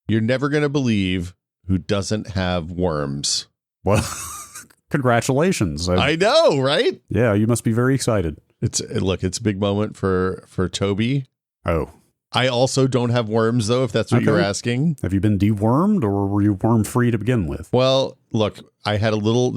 You're never going to believe who doesn't have worms. Well, congratulations. I know, right? Yeah, you must be very excited. It's a big moment for Toby. Oh. I also don't have worms, though, if that's what you're asking. Have you been dewormed, or were you worm-free to begin with? Well, look, I had a little...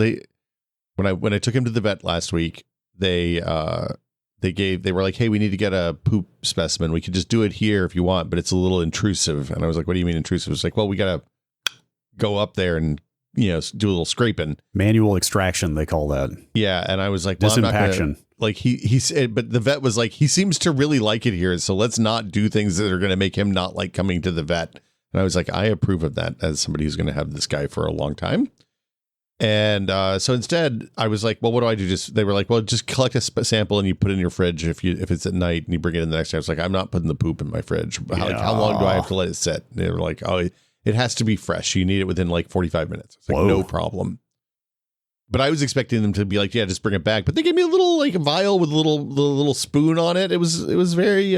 When I took him to the vet last week, they were like, hey, we need to get a poop specimen. We could just do it here if you want, but it's a little intrusive. And I was like, what do you mean intrusive? It's like, well, we got to go up there and, do a little scraping. Manual extraction, they call that. Yeah. And I was like, well, disimpaction. Like he said, but the vet was like, he seems to really like it here. So let's not do things that are going to make him not like coming to the vet. And I was like, I approve of that as somebody who's going to have this guy for a long time. And so instead, I was like, well, what do I do? They were like, well, just collect a sample and you put it in your fridge if it's at night and you bring it in the next day. I was like, I'm not putting the poop in my fridge. How long do I have to let it sit? And they were like, oh, it has to be fresh. You need it within like 45 minutes. It's like, no problem. But I was expecting them to be like, yeah, just bring it back. But they gave me a little like vial with a little spoon on it. It was very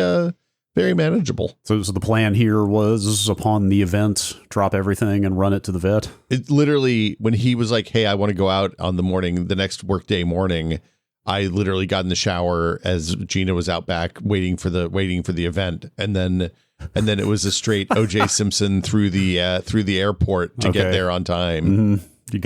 very manageable. So the plan here was, upon the event, drop everything and run it to the vet? It literally, when he was like, hey, I want to go out on the next workday morning, I literally got in the shower as Gina was out back waiting for the event. And then it was a straight OJ Simpson through the airport to get there on time. Mm-hmm. You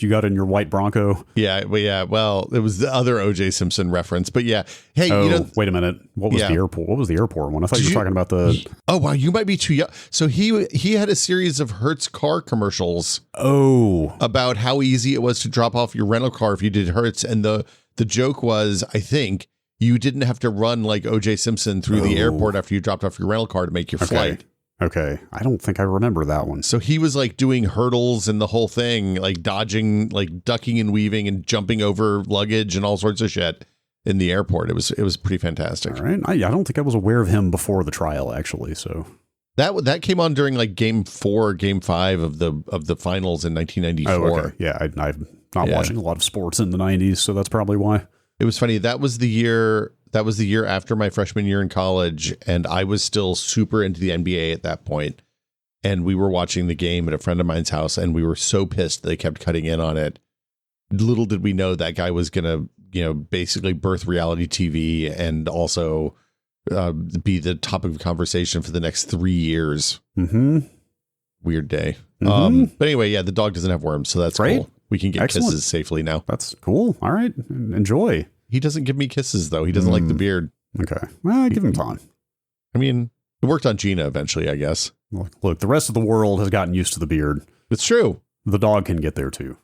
got in your white Bronco. Yeah. Well, it was the other OJ Simpson reference, but yeah. Hey, wait a minute. What was the airport? What was the airport one? I thought you were talking about the. Oh wow, you might be too young. So he had a series of Hertz car commercials. Oh, about how easy it was to drop off your rental car if you did Hertz, and the joke was, I think, you didn't have to run like OJ Simpson through the airport after you dropped off your rental car to make your flight. Okay. I don't think I remember that one. So he was like doing hurdles and the whole thing, like dodging, like ducking and weaving and jumping over luggage and all sorts of shit in the airport. It was pretty fantastic. All right. I don't think I was aware of him before the trial, actually. So that came on during like game 4, game 5 of the finals in 1994. Oh, okay. Yeah. I'm not watching a lot of sports in the 90s, so that's probably why. It was funny. That was the year after my freshman year in college, and I was still super into the NBA at that point. And we were watching the game at a friend of mine's house, and we were so pissed they kept cutting in on it. Little did we know that guy was going to, basically birth reality TV and also be the topic of conversation for the next 3 years. Mm-hmm. Weird day. Mm-hmm. But anyway, yeah, the dog doesn't have worms, so that's great. Cool. We can get kisses safely now. That's cool. All right. Enjoy. He doesn't give me kisses, though. He doesn't like the beard. Okay. Well, give him time. I mean, it worked on Gina eventually, I guess. Look, the rest of the world has gotten used to the beard. It's true. The dog can get there, too.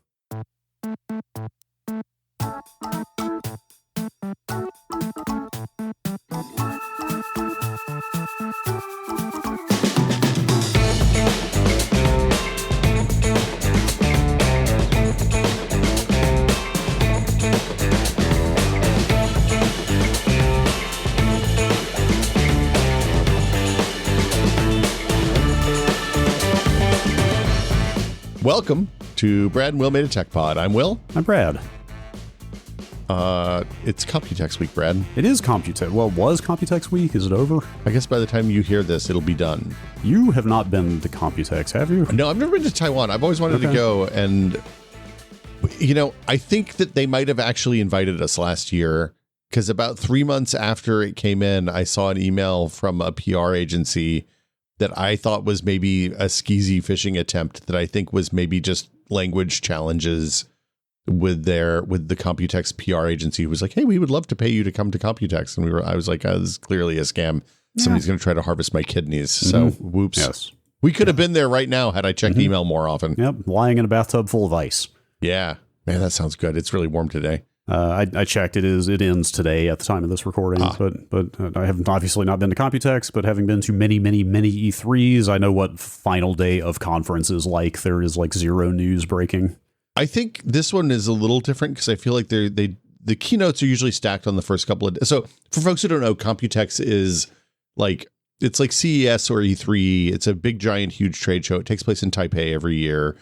Welcome to Brad and Will Made a Tech Pod. I'm Will. I'm Brad. It's Computex week, Brad. It is Computex. Well, was Computex week? Is it over? I guess by the time you hear this, it'll be done. You have not been to Computex, have you? No, I've never been to Taiwan. I've always wanted to go, and I think that they might have actually invited us last year, because about 3 months after it came in, I saw an email from a PR agency that I thought was maybe a skeezy phishing attempt, that I think was maybe just language challenges with the Computex PR agency, who was like, hey, we would love to pay you to come to Computex. And I was like, oh, this is clearly a scam. Somebody's going to try to harvest my kidneys. So whoops. Yes. We could have been there right now had I checked email more often. Yep. Lying in a bathtub full of ice. Yeah. Man, that sounds good. It's really warm today. I checked. It ends today at the time of this recording, but I have obviously not been to Computex, but having been to many E3s, I know what final day of conference is like. There is like zero news breaking. I think this one is a little different because I feel like the keynotes are usually stacked on the first couple of. So for folks who don't know, Computex is like, it's like CES or E3. It's a big, giant, huge trade show. It takes place in Taipei every year,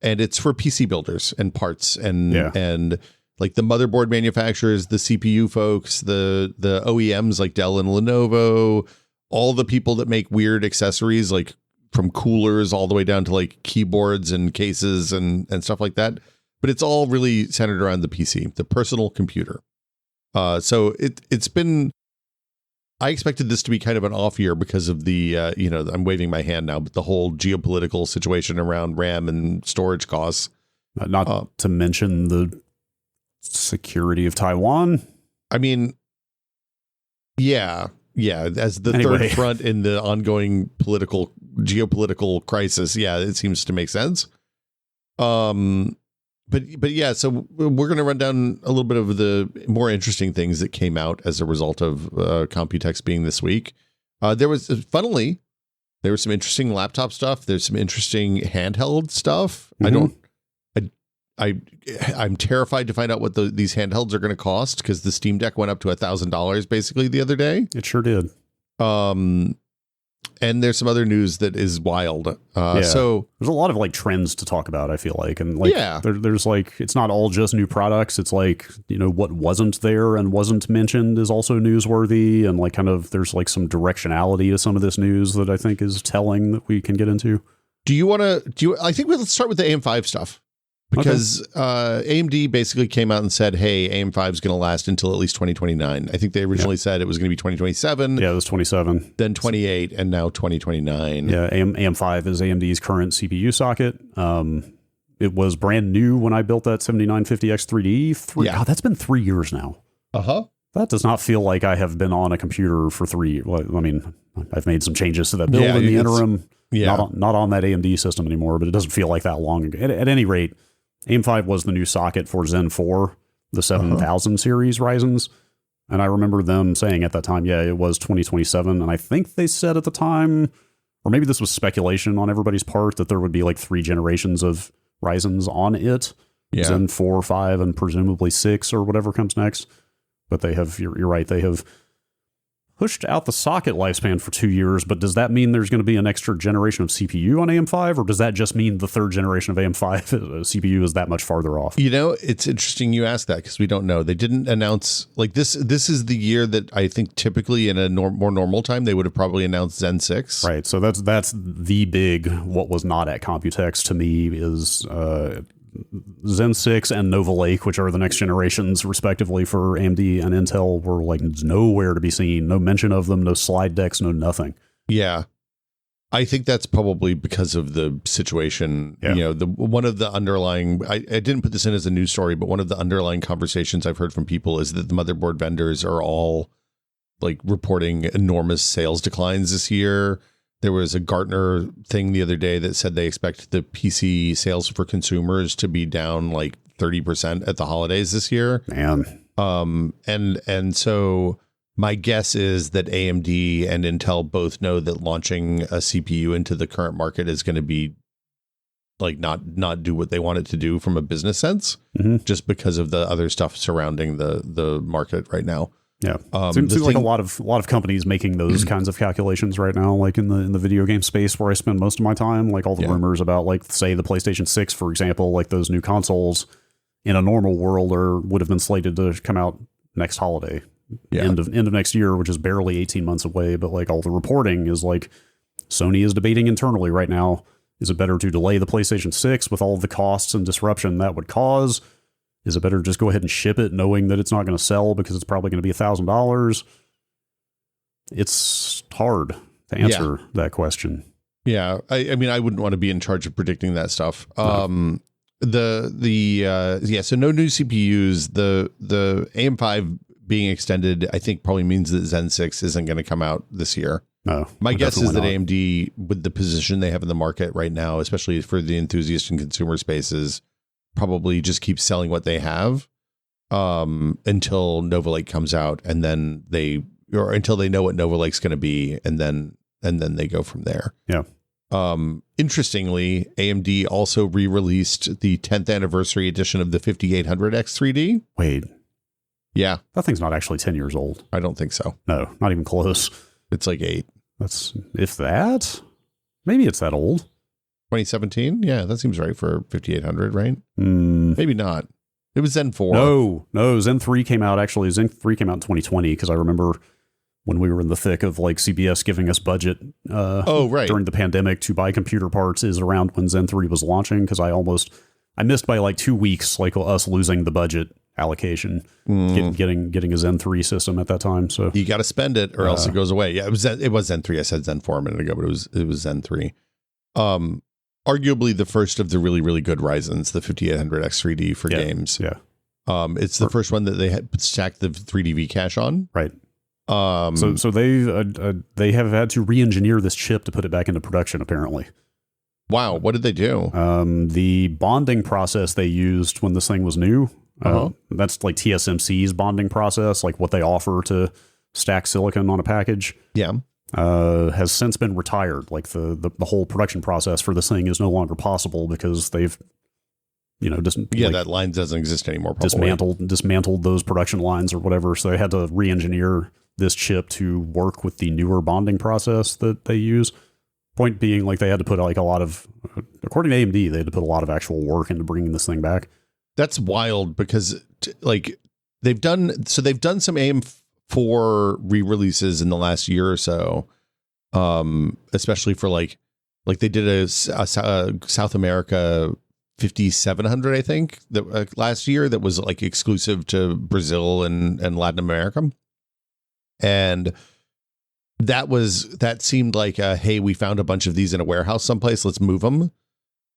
and it's for PC builders and parts and like the motherboard manufacturers, the CPU folks, the OEMs like Dell and Lenovo, all the people that make weird accessories like from coolers all the way down to like keyboards and cases and stuff like that. But it's all really centered around the PC, the personal computer. So it's been, I expected this to be kind of an off year because of the, I'm waving my hand now, but the whole geopolitical situation around RAM and storage costs. Not to mention the security of Taiwan. I mean, yeah, as the third front in the ongoing geopolitical crisis, yeah, it seems to make sense. But yeah, so we're going to run down a little bit of the more interesting things that came out as a result of Computex being this week. There was some interesting laptop stuff. There's some interesting handheld stuff. Mm-hmm. I'm terrified to find out what these handhelds are going to cost, because the Steam Deck went up to $1,000 basically the other day. It sure did. And there's some other news that is wild. So there's a lot of like trends to talk about, I feel like. And like, there's like, it's not all just new products. It's like, what wasn't there and wasn't mentioned is also newsworthy. And like, kind of, there's like some directionality to some of this news that I think is telling that we can get into. I think let's start with the AM5 stuff. Because AMD basically came out and said, hey, AM5 is going to last until at least 2029. I think they originally said it was going to be 2027. Yeah, it was 27. Then 28, and now 2029. Yeah, AM5 is AMD's current CPU socket. It was brand new when I built that 7950X3D. God, that's been 3 years now. Uh-huh. That does not feel like I have been on a computer for 3 years. Well, I mean, I've made some changes to that build in the interim. Yeah. Not on that AMD system anymore, but it doesn't feel like that long ago. At any rate, AM5 was the new socket for Zen 4, the 7000 series Ryzen's. And I remember them saying at that time, yeah, it was 2027. And I think they said at the time, or maybe this was speculation on everybody's part, that there would be like 3 generations of Ryzen's on it. Yeah. Zen 4, 5, and presumably 6 or whatever comes next. But they have, you're right, they have pushed out the socket lifespan for 2 years, but does that mean there's going to be an extra generation of CPU on AM5, or does that just mean the third generation of AM5 CPU is that much farther off? It's interesting you ask that, because we don't know. They didn't announce, like, this is the year that I think typically in a more normal time, they would have probably announced Zen 6. Right, so that's the big, what was not at Computex to me is Zen 6 and Nova Lake, which are the next generations respectively for AMD and Intel, were like nowhere to be seen. No mention of them, no slide decks, no nothing. Yeah. I think that's probably because of the situation. Yeah. One of the underlying, I didn't put this in as a news story, but one of the underlying conversations I've heard from people is that the motherboard vendors are all like reporting enormous sales declines this year. There was a Gartner thing the other day that said they expect the PC sales for consumers to be down like 30% at the holidays this year. Man. And so my guess is that AMD and Intel both know that launching a CPU into the current market is going to be like not do what they want it to do from a business sense, just because of the other stuff surrounding the market right now. Yeah, seems like a lot of companies making those kinds of calculations right now, like in the video game space where I spend most of my time. Like all the rumors about, like, say the PlayStation 6, for example, like those new consoles in a normal world would have been slated to come out next holiday, end of next year, which is barely 18 months away. But like all the reporting is like Sony is debating internally right now: is it better to delay the PlayStation 6 with all of the costs and disruption that would cause? Is it better to just go ahead and ship it knowing that it's not going to sell because it's probably going to be $1,000? It's hard to answer that question. Yeah. I mean, I wouldn't want to be in charge of predicting that stuff. So no new CPUs. The AM5 being extended, I think probably means that Zen 6 isn't going to come out this year. No. My guess is that AMD, with the position they have in the market right now, especially for the enthusiast and consumer spaces, probably just keep selling what they have until Nova Lake comes out, and then until they know what Nova Lake's going to be, and then they go from there. Yeah. Interestingly, AMD also re-released the 10th anniversary edition of the 5800X3D. Wait. Yeah. That thing's not actually 10 years old. I don't think so. No, not even close. It's like 8. That's, if that, maybe it's that old. 2017? Yeah, that seems right for 5800, right? Maybe not. It was Zen 4. No, Zen 3 came out, Zen 3 came out in 2020, because I remember when we were in the thick of like CBS giving us budget right. during the pandemic to buy computer parts is around when Zen 3 was launching, because I missed by like 2 weeks, like us losing the budget allocation, getting a Zen 3 system at that time. So you got to spend it or else it goes away. Yeah, it was Zen 3. I said Zen 4 a minute ago, but it was Zen 3. Arguably the first of the really, really good Ryzens, the 5800X3D for games. Yeah. It's the first one that they had stacked the 3D cache on. Right. So they have had to re-engineer this chip to put it back into production, apparently. Wow. What did they do? The bonding process they used when this thing was new, that's like TSMC's bonding process, like what they offer to stack silicon on a package. Yeah. Has since been retired. Like the whole production process for this thing is no longer possible because they've, that line doesn't exist anymore. Probably. Dismantled those production lines or whatever. So they had to re-engineer this chip to work with the newer bonding process that they use. Point being, like, they had to put like a lot of, according to AMD, they had to put a lot of actual work into bringing this thing back. That's wild because like they've done some AM4 re-releases in the last year or so, especially for like they did a South America 5700, I think, that last year that was like exclusive to Brazil and Latin America. And that seemed like hey, we found a bunch of these in a warehouse someplace, let's move them.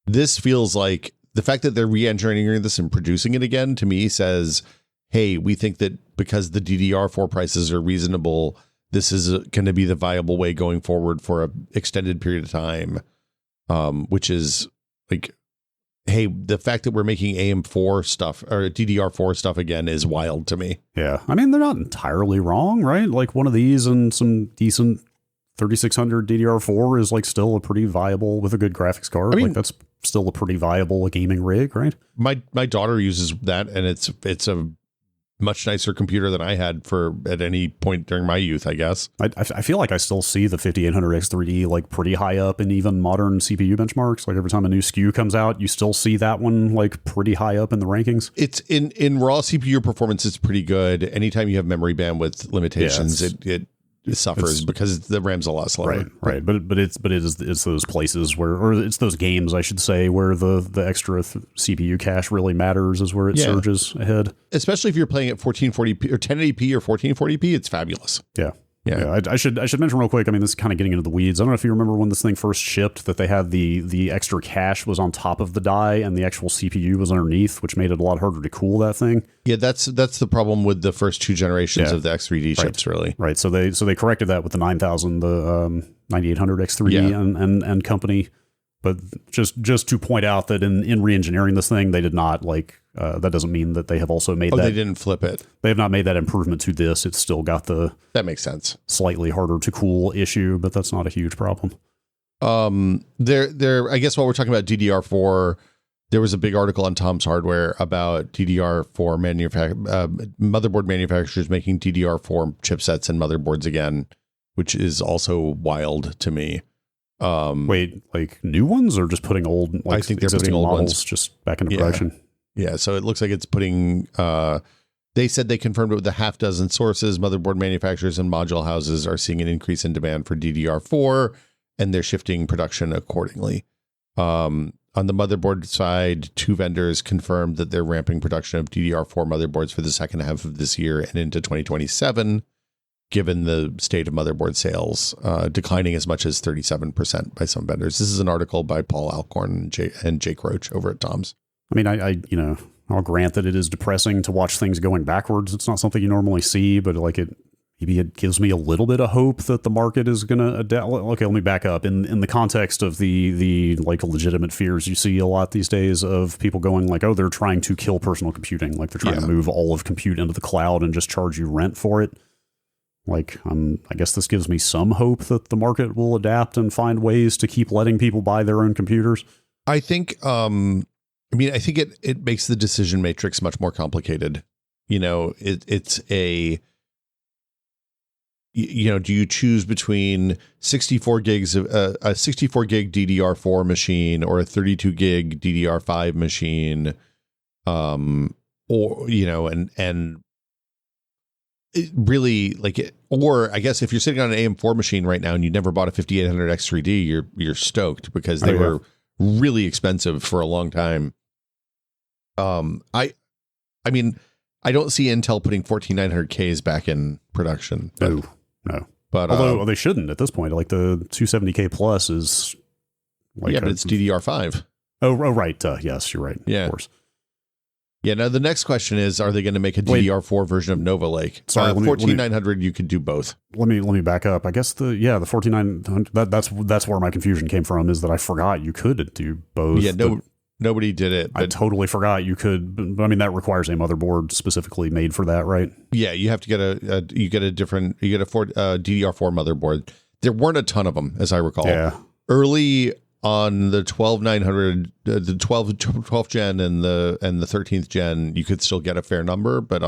This feels like the fact that they're re-engineering this and producing it again, to me, says, hey, we think that because the DDR4 prices are reasonable, this is going to be the viable way going forward for an extended period of time, which is like, hey, the fact that we're making AM4 stuff or DDR4 stuff again is wild to me. Yeah. I mean, they're not entirely wrong, right? Like one of these and some decent 3600 DDR4 is like still a pretty viable, with a good graphics card. I mean, like that's still a pretty viable gaming rig, right? My daughter uses that, and it's a much nicer computer than I had at any point during my youth, I guess. I feel like I still see the 5800X3D like pretty high up in even modern CPU benchmarks. Like every time a new SKU comes out, you still see that one like pretty high up in the rankings. It's in raw CPU performance, it's pretty good. Anytime you have memory bandwidth limitations, it suffers because the RAM's a lot slower. Right. But it's those places where, or it's those games, I should say, where the extra CPU cache really matters, is where it surges ahead. Especially if you're playing at 1440p or 1080p or 1440p, it's fabulous. Yeah. I should mention real quick. I mean, this is kind of getting into the weeds. I don't know if you remember when this thing first shipped, that they had the extra cache was on top of the die and the actual CPU was underneath, which made it a lot harder to cool that thing. Yeah, that's the problem with the first two generations of the X3D chips, really. Right. So they corrected that with the 9000, the 9800 X3 and company. But just to point out that in re-engineering this thing, they did not that doesn't mean that they have also made that. They didn't flip it. They have not made that improvement to this. It's still got that makes sense. Slightly harder to cool issue, but that's not a huge problem. I guess while we're talking about DDR4, there was a big article on Tom's Hardware about DDR4 motherboard manufacturers making DDR4 chipsets and motherboards again, which is also wild to me. Wait, like new ones or just putting old? Like, I think they're putting old models ones just back into production. Yeah, so it looks like it's putting. They said they confirmed it with a half dozen sources. Motherboard manufacturers and module houses are seeing an increase in demand for DDR4, and they're shifting production accordingly. On the motherboard side, 2 vendors confirmed that they're ramping production of DDR4 motherboards for the second half of this year and into 2027. Given the state of motherboard sales, declining as much as 37% by some vendors. This is an article by Paul Alcorn and Jake Roach over at Tom's. I mean, I'll grant that it is depressing to watch things going backwards. It's not something you normally see, but maybe it gives me a little bit of hope that the market is going to adapt. Okay, let me back up. In the context of the like legitimate fears you see a lot these days of people going like, oh, they're trying to kill personal computing. Like they're trying to move all of compute into the cloud and just charge you rent for it. Like, I guess this gives me some hope that the market will adapt and find ways to keep letting people buy their own computers. I think, I think it makes the decision matrix much more complicated. It's do you choose between 64 gigs of a 64 gig DDR4 machine or a 32 gig DDR5 machine, and it really like it, or I guess if you're sitting on an AM4 machine right now and you never bought a 5800 X3D, you're stoked because they were really expensive for a long time. I mean, I don't see Intel putting 14900Ks back in production. No. But although they shouldn't at this point, like the 270K plus is like but it's DDR5. Oh, right. Yes, you're right. Yeah. Of course. Yeah. Now the next question is, are they going to make a DDR4 version of Nova Lake? Sorry, 14900, you could do both. Let me back up. I guess the 14900. That's where my confusion came from. Is that I forgot you could do both. Yeah. Nobody did it. I totally forgot you could. But I mean, that requires a motherboard specifically made for that, right? Yeah, you have to get a DDR4 motherboard. There weren't a ton of them, as I recall. Yeah. Early on the 12900, the 12th gen and the 13th gen, you could still get a fair number, but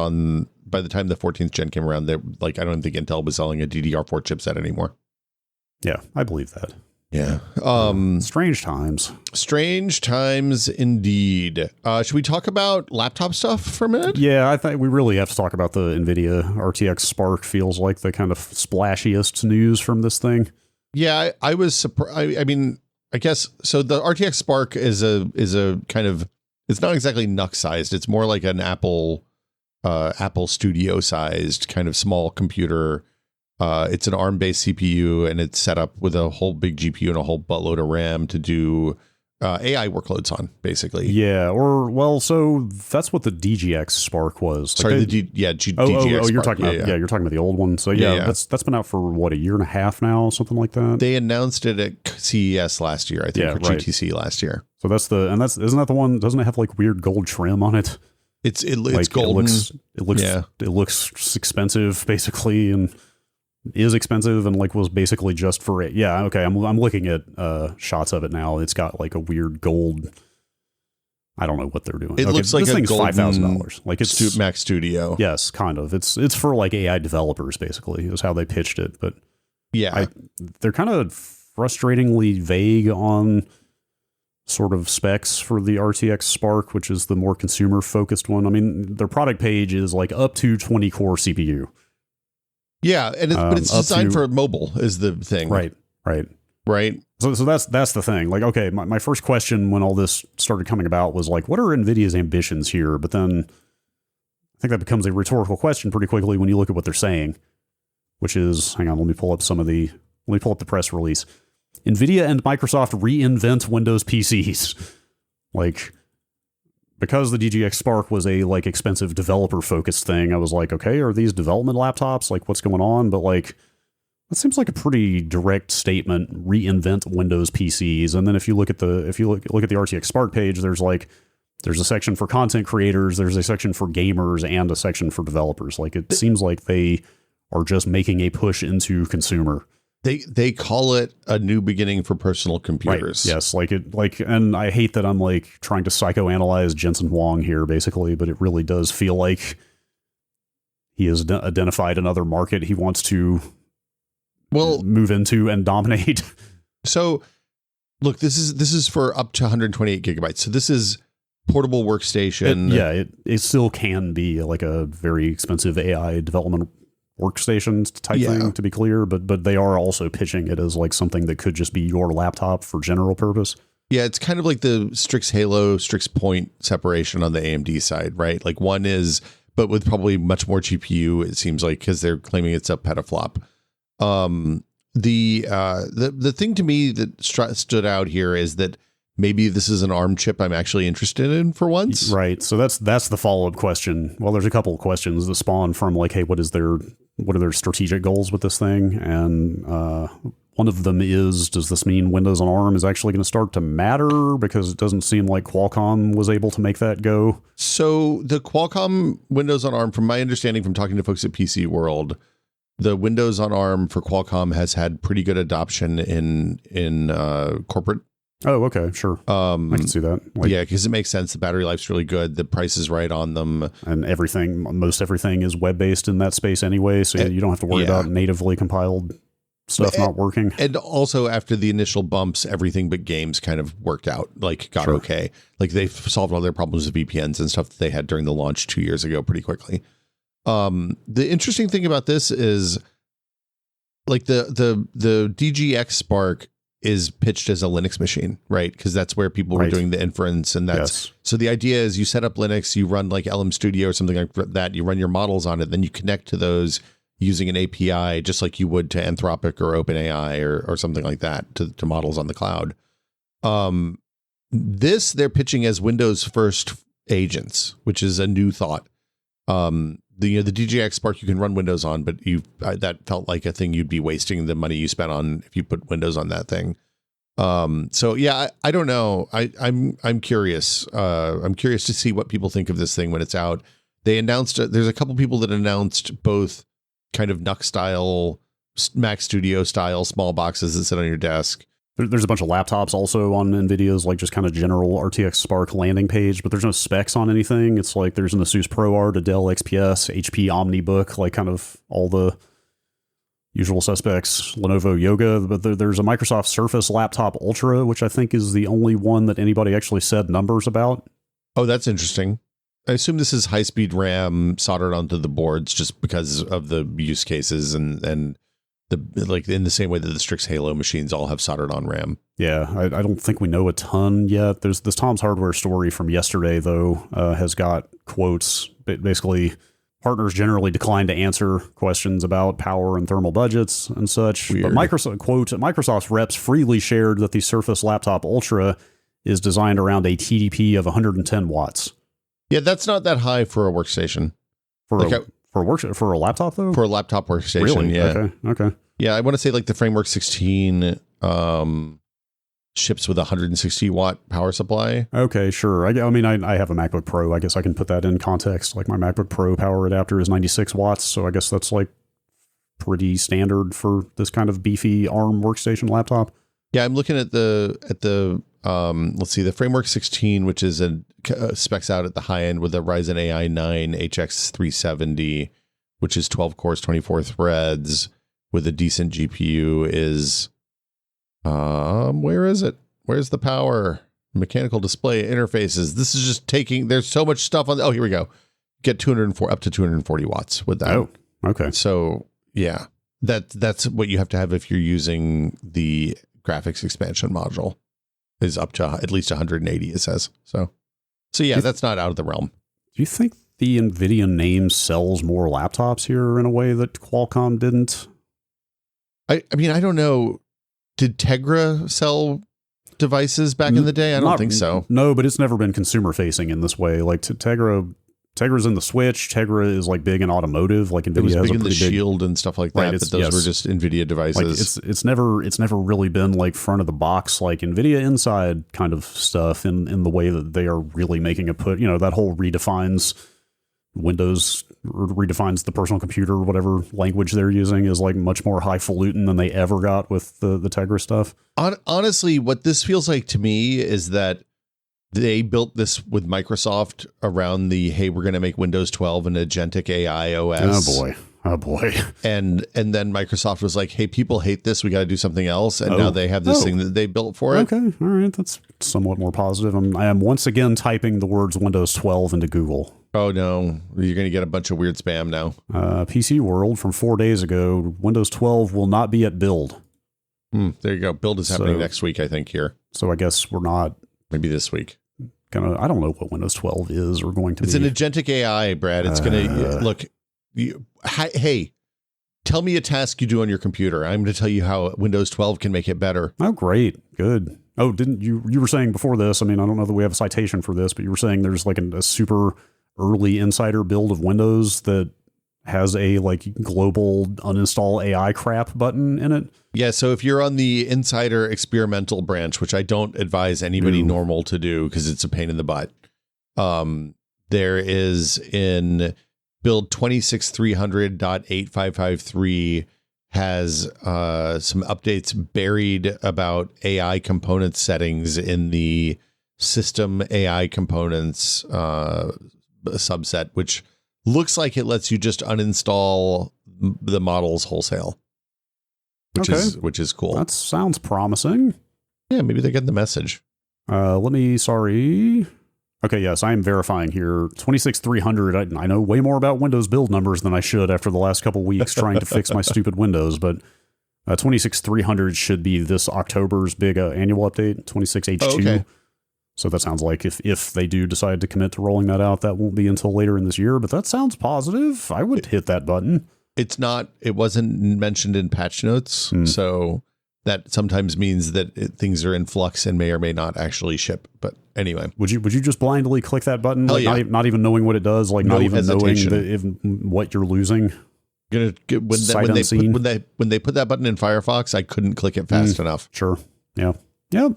by the time the 14th gen came around, I don't think Intel was selling a DDR4 chipset anymore. Yeah, I believe that. Yeah. Strange times. Strange times indeed. Should we talk about laptop stuff for a minute? Yeah, I think we really have to talk about the Nvidia RTX Spark. Feels like the kind of splashiest news from this thing. Yeah, I was surprised. I mean, I guess so. The RTX Spark is a kind of, it's not exactly NUC sized. It's more like an Apple Studio sized kind of small computer. It's an ARM-based CPU, and it's set up with a whole big GPU and a whole buttload of RAM to do AI workloads on, basically. Yeah, so that's what the DGX Spark was. Sorry, DGX Spark. You're talking about you're talking about the old one. So yeah. That's been out for what, a year and a half now, something like that. They announced it at CES last year, I think, or GTC last year. So isn't that the one? Doesn't it have like weird gold trim on it? It's golden. It looks expensive, basically, and is expensive, and like was basically just for it. Yeah, okay. I'm looking at shots of it now. It's got like a weird gold. I don't know what they're doing. It looks like this thing's $5,000. Like it's Mac Studio. Yes, kind of. It's for like AI developers, basically, is how they pitched it. But yeah, they're kind of frustratingly vague on sort of specs for the RTX Spark, which is the more consumer focused one. I mean, their product page is like up to 20 core CPU. Yeah, and but it's designed for mobile is the thing. Right. So that's the thing. Like, okay, my first question when all this started coming about was like, what are NVIDIA's ambitions here? But then I think that becomes a rhetorical question pretty quickly when you look at what they're saying, which is, hang on, let me pull up the press release. NVIDIA and Microsoft reinvent Windows PCs. Like, because the DGX Spark was a like expensive developer focused thing, I was like, okay, are these development laptops? Like, what's going on? But like, that seems like a pretty direct statement. Reinvent Windows PCs. And then if you look at the RTX Spark page, there's a section for content creators, there's a section for gamers, and a section for developers. Like, it seems like they are just making a push into consumer. They call it a new beginning for personal computers. Right. Yes, and I hate that I'm like trying to psychoanalyze Jensen Huang here, basically, but it really does feel like he has identified another market he wants to move into and dominate. So, look, this is for up to 128 gigabytes. So this is portable workstation. It still can be like a very expensive AI development workstation type thing, to be clear, but they are also pitching it as like something that could just be your laptop for general purpose. Yeah, it's kind of like the Strix Halo, Strix Point separation on the AMD side, right? Like one is, but with probably much more GPU, it seems like, because they're claiming it's a petaflop. The thing to me that stood out here is that maybe this is an ARM chip I'm actually interested in for once. Right. So that's the follow-up question. Well, there's a couple of questions that spawn from like, hey, what are their strategic goals with this thing? And one of them is, does this mean Windows on ARM is actually going to start to matter? Because it doesn't seem like Qualcomm was able to make that go. So the Qualcomm Windows on ARM, from my understanding from talking to folks at PC World, the Windows on ARM for Qualcomm has had pretty good adoption in corporate. Oh, okay, sure. I can see that. Because it makes sense. The battery life's really good. The price is right on them. And most everything is web-based in that space anyway, so you don't have to worry about natively compiled stuff not working. And also, after the initial bumps, everything but games kind of worked out, got okay. Like, they've solved all their problems with VPNs and stuff that they had during the launch 2 years ago pretty quickly. The interesting thing about this is like the DGX Spark is pitched as a Linux machine, right? Because that's where people were doing the inference, and that's so the idea is you set up Linux, you run like LM Studio or something like that, you run your models on it, then you connect to those using an API, just like you would to Anthropic or OpenAI or something like that to models on the cloud. This they're pitching as Windows first agents, which is a new thought. The DGX Spark you can run Windows on, but that felt like a thing you'd be wasting the money you spent on if you put Windows on that thing. So yeah, I don't know. I'm curious. I'm curious to see what people think of this thing when it's out. They announced there's a couple people that announced both kind of NUC style, Mac Studio style small boxes that sit on your desk. There's a bunch of laptops also on Nvidia's like just kind of general RTX Spark landing page, but there's no specs on anything. It's like there's an Asus ProArt, a Dell XPS, HP OmniBook, like kind of all the usual suspects, Lenovo Yoga, but there's a Microsoft Surface Laptop Ultra, which I think is the only one that anybody actually said numbers about. Oh, that's interesting. I assume this is high-speed RAM soldered onto the boards just because of the use cases and like in the same way that the Strix Halo machines all have soldered on RAM. Yeah, I don't think we know a ton yet. There's this Tom's Hardware story from yesterday, though, has got quotes. Basically, partners generally decline to answer questions about power and thermal budgets and such. Weird. But Microsoft's reps freely shared that the Surface Laptop Ultra is designed around a TDP of 110 watts. Yeah, that's not that high for a workstation. For a laptop, though? For a laptop workstation, really? Yeah. Okay. Yeah, I want to say like the Framework 16 ships with a 160 watt power supply. Okay, sure. I mean, I have a MacBook Pro. I guess I can put that in context. Like my MacBook Pro power adapter is 96 watts, so I guess that's like pretty standard for this kind of beefy ARM workstation laptop. Yeah, I'm looking at the let's see, the Framework 16, which is specs out at the high end with a Ryzen AI 9 HX 370, which is 12 cores, 24 threads with a decent GPU is, where is it? Where's the power? Mechanical display interfaces. This is just there's so much stuff on. Oh, here we go. Get up to 240 watts with that. Oh, okay. So yeah, that's what you have to have if you're using the graphics expansion module. Is up to at least 180, it says. So yeah, that's not out of the realm. Do you think the Nvidia name sells more laptops here in a way that Qualcomm didn't? I mean, I don't know. Did Tegra sell devices back in the day? I don't think so. No, but it's never been consumer facing in this way. Like Tegra's in the Switch. Tegra is like big in automotive. Like Nvidia was has big a in the Shield and stuff like that. Right, but those were just Nvidia devices. Like it's never really been like front of the box like Nvidia Inside kind of stuff in the way that they are really making a put. You know, that whole redefines Windows or redefines the personal computer, whatever language they're using is like much more highfalutin than they ever got with the Tegra stuff. Honestly, what this feels like to me is that they built this with Microsoft around hey, we're going to make Windows 12 an agentic AI OS. Oh boy. And then Microsoft was like, hey, people hate this. We got to do something else. And now they have this thing that they built for it. Okay. All right. That's somewhat more positive. I am once again typing the words Windows 12 into Google. Oh no, you're going to get a bunch of weird spam now. PC World from 4 days ago, Windows 12 will not be at build. There you go. Build is happening next week, I think, here. So I guess we're not. Maybe this week. I don't know what Windows 12 is or going to be. It's an agentic AI, Brad. It's going to look. Hey, tell me a task you do on your computer. I'm going to tell you how Windows 12 can make it better. Oh, great. Good. Oh, didn't you were saying before this, I mean, I don't know that we have a citation for this, but you were saying there's like a super early insider build of Windows that has a like global uninstall AI crap button in it. Yeah, so if you're on the insider experimental branch, which I don't advise anybody normal to do because it's a pain in the butt, there is in build 26300.8553 has some updates buried about AI component settings in the system AI components subset, which looks like it lets you just uninstall the models wholesale. Which is cool. That sounds promising. Yeah, maybe they get the message. Oh, Okay, yes, I am verifying here. 26300. I know way more about Windows build numbers than I should after the last couple weeks trying to fix my stupid Windows, but 26300 should be this October's big annual update, 26H2. Oh, okay. So that sounds like if they do decide to commit to rolling that out, that won't be until later in this year, but that sounds positive. I would hit that button. It wasn't mentioned in patch notes, so that sometimes means that things are in flux and may or may not actually ship. But anyway, would you just blindly click that button, like not even knowing what it does, like no not even hesitation. knowing what you're losing? When they put that button in Firefox, I couldn't click it fast enough. Sure. Yeah. Yep.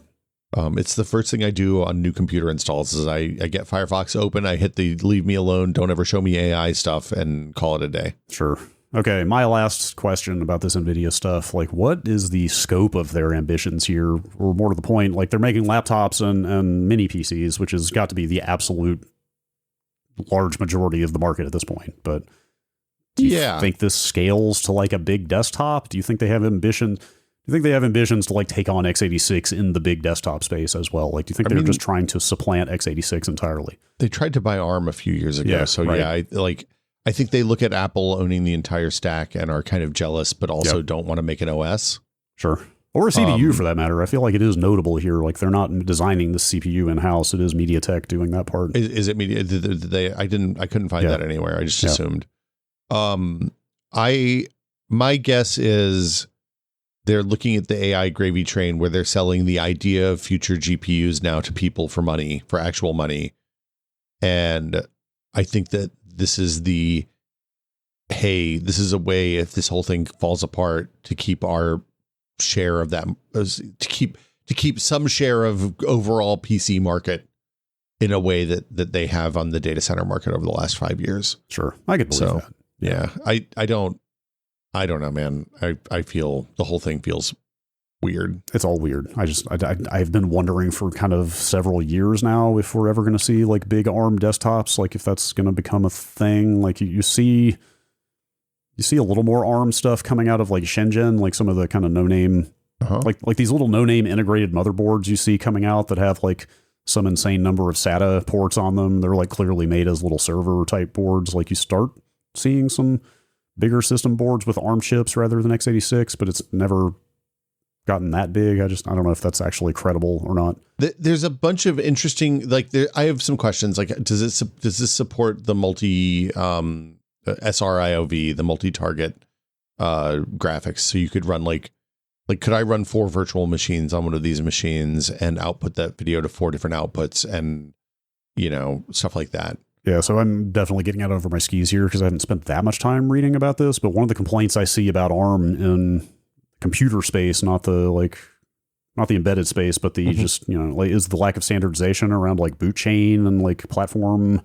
It's the first thing I do on new computer installs is I get Firefox open, I hit the leave me alone, don't ever show me AI stuff, and call it a day. Sure. Okay, my last question about this Nvidia stuff, like what is the scope of their ambitions here? Or more to the point, like they're making laptops and mini PCs, which has got to be the absolute large majority of the market at this point. But do you think this scales to like a big desktop? Do you think they have ambitions? Do you think they have ambitions to like take on x86 in the big desktop space as well? Like, do you think they're just trying to supplant x86 entirely? They tried to buy ARM a few years ago. I think they look at Apple owning the entire stack and are kind of jealous, but also don't want to make an OS. Sure. Or a CPU for that matter. I feel like it is notable here. Like they're not designing the CPU in-house. It is MediaTek doing that part. Is it Media? I couldn't find that anywhere. I just assumed. My guess is they're looking at the AI gravy train where they're selling the idea of future GPUs now to people for money, for actual money. And I think that this is this is a way, if this whole thing falls apart, to keep our share of that, to keep some share of overall PC market in a way that they have on the data center market over the last 5 years. Sure. I could believe that. Yeah. I don't know, man. I feel the whole thing feels weird. It's all weird. I've been wondering for kind of several years now if we're ever going to see like big ARM desktops, like if that's going to become a thing. Like you see a little more ARM stuff coming out of like Shenzhen, like some of the kind of no-name, like these little no-name integrated motherboards you see coming out that have like some insane number of SATA ports on them. They're like clearly made as little server type boards. Like you start seeing some bigger system boards with ARM chips rather than x86, but it's never gotten that big. I don't know if that's actually credible or not. There's a bunch of interesting, I have some questions. Like, does this support the multi SRIOV, the multi-target graphics? So you could run like could I run 4 virtual machines on one of these machines and output that video to 4 different outputs and, stuff like that? Yeah, so I'm definitely getting out over my skis here because I haven't spent that much time reading about this. But one of the complaints I see about ARM in computer space, not the embedded space, but the just, is the lack of standardization around like boot chain and like platform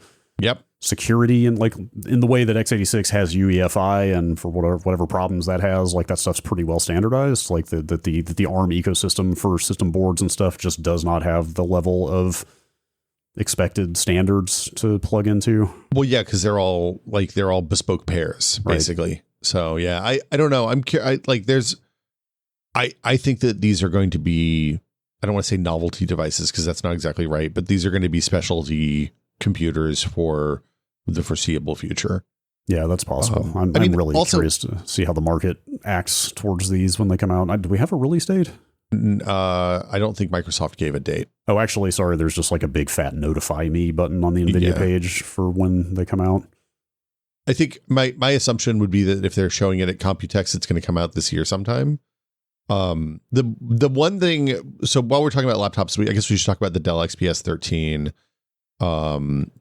security, and like in the way that x86 has UEFI, and for whatever problems that has, like that stuff's pretty well standardized. Like the ARM ecosystem for system boards and stuff just does not have the level of expected standards to plug into. Well, yeah, because they're all bespoke pairs basically. Right. So yeah, I don't know. I think that these are going to be, I don't want to say novelty devices because that's not exactly right, but these are going to be specialty computers for the foreseeable future. Yeah, that's possible. I'm really also curious to see how the market acts towards these when they come out. Do we have a release date? I don't think Microsoft gave a date. Oh, actually, sorry. There's just like a big fat notify me button on the Nvidia page for when they come out. I think my assumption would be that if they're showing it at Computex, it's going to come out this year sometime. The one thing, so while we're talking about laptops, I guess we should talk about the Dell XPS 13.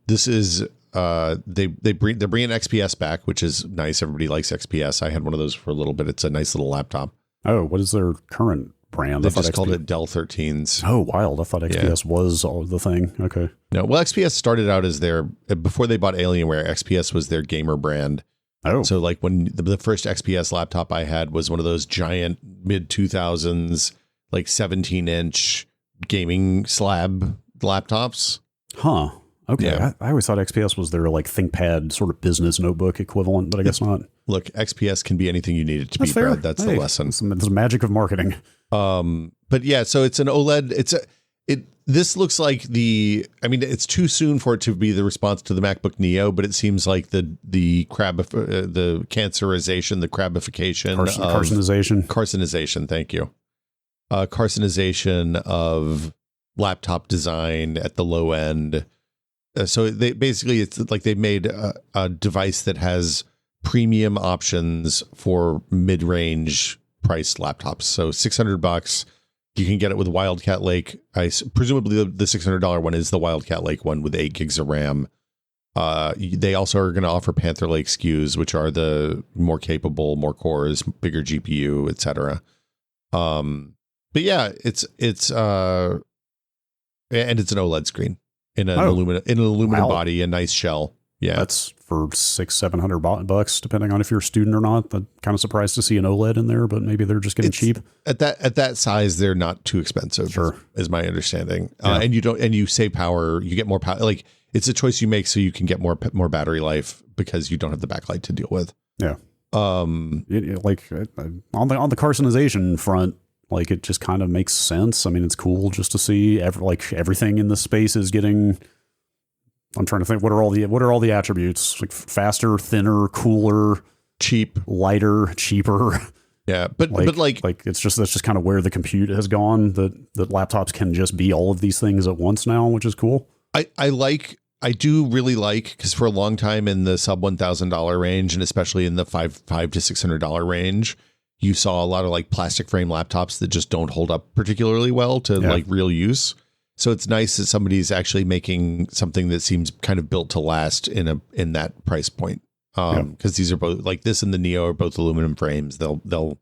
This is they're bringing XPS back, which is nice. Everybody likes XPS. I had one of those for a little bit. It's a nice little laptop. Oh, what is their current brand? They just called it Dell 13s. Oh, wild. I thought XPS was the thing. Okay. No, well, XPS started out as before they bought Alienware, XPS was their gamer brand. Oh. So like when the first XPS laptop I had was one of those giant mid 2000s, like 17-inch gaming slab laptops. Huh. Okay. Yeah. I always thought XPS was their like ThinkPad sort of business notebook equivalent, but I guess not. Look, XPS can be anything you need it to be, Brad. That's the lesson. It's the magic of marketing. But yeah, so it's an OLED. This looks like it's too soon for it to be the response to the MacBook Neo, but it seems like the cancerization, the crabification, carcinization. Thank you. Carcinization of laptop design at the low end. So it's like they made a device that has premium options for mid-range priced laptops. So $600. You can get it with Wildcat Lake. Presumably the $600 one is the Wildcat Lake one with 8 gigs of RAM. They also are going to offer Panther Lake SKUs, which are the more capable, more cores, bigger GPU, etc. But yeah, it's and it's an OLED screen in an aluminum body, a nice shell. Yeah, that's for $600-700 depending on if you're a student or not. I'm kind of surprised to see an OLED in there, but maybe they're just getting cheap. At that size, they're not too expensive. Sure, is my understanding. Yeah. And you save power. You get more power. Like it's a choice you make so you can get more battery life because you don't have the backlight to deal with. Yeah. Like on the carcinization front, like it just kind of makes sense. I mean, it's cool just to see everything in the space is getting. I'm trying to think what are all the attributes? Like faster, thinner, cooler, cheap, lighter, cheaper. Yeah, but that's just kind of where the compute has gone. That laptops can just be all of these things at once now, which is cool. I do really like, because for a long time in the sub $1,000 range, and especially in the $500 to $600 range, you saw a lot of like plastic frame laptops that just don't hold up particularly well to like real use. So it's nice that somebody's actually making something that seems kind of built to last in that price point. Because these are both, like this and the Neo are both aluminum frames. They'll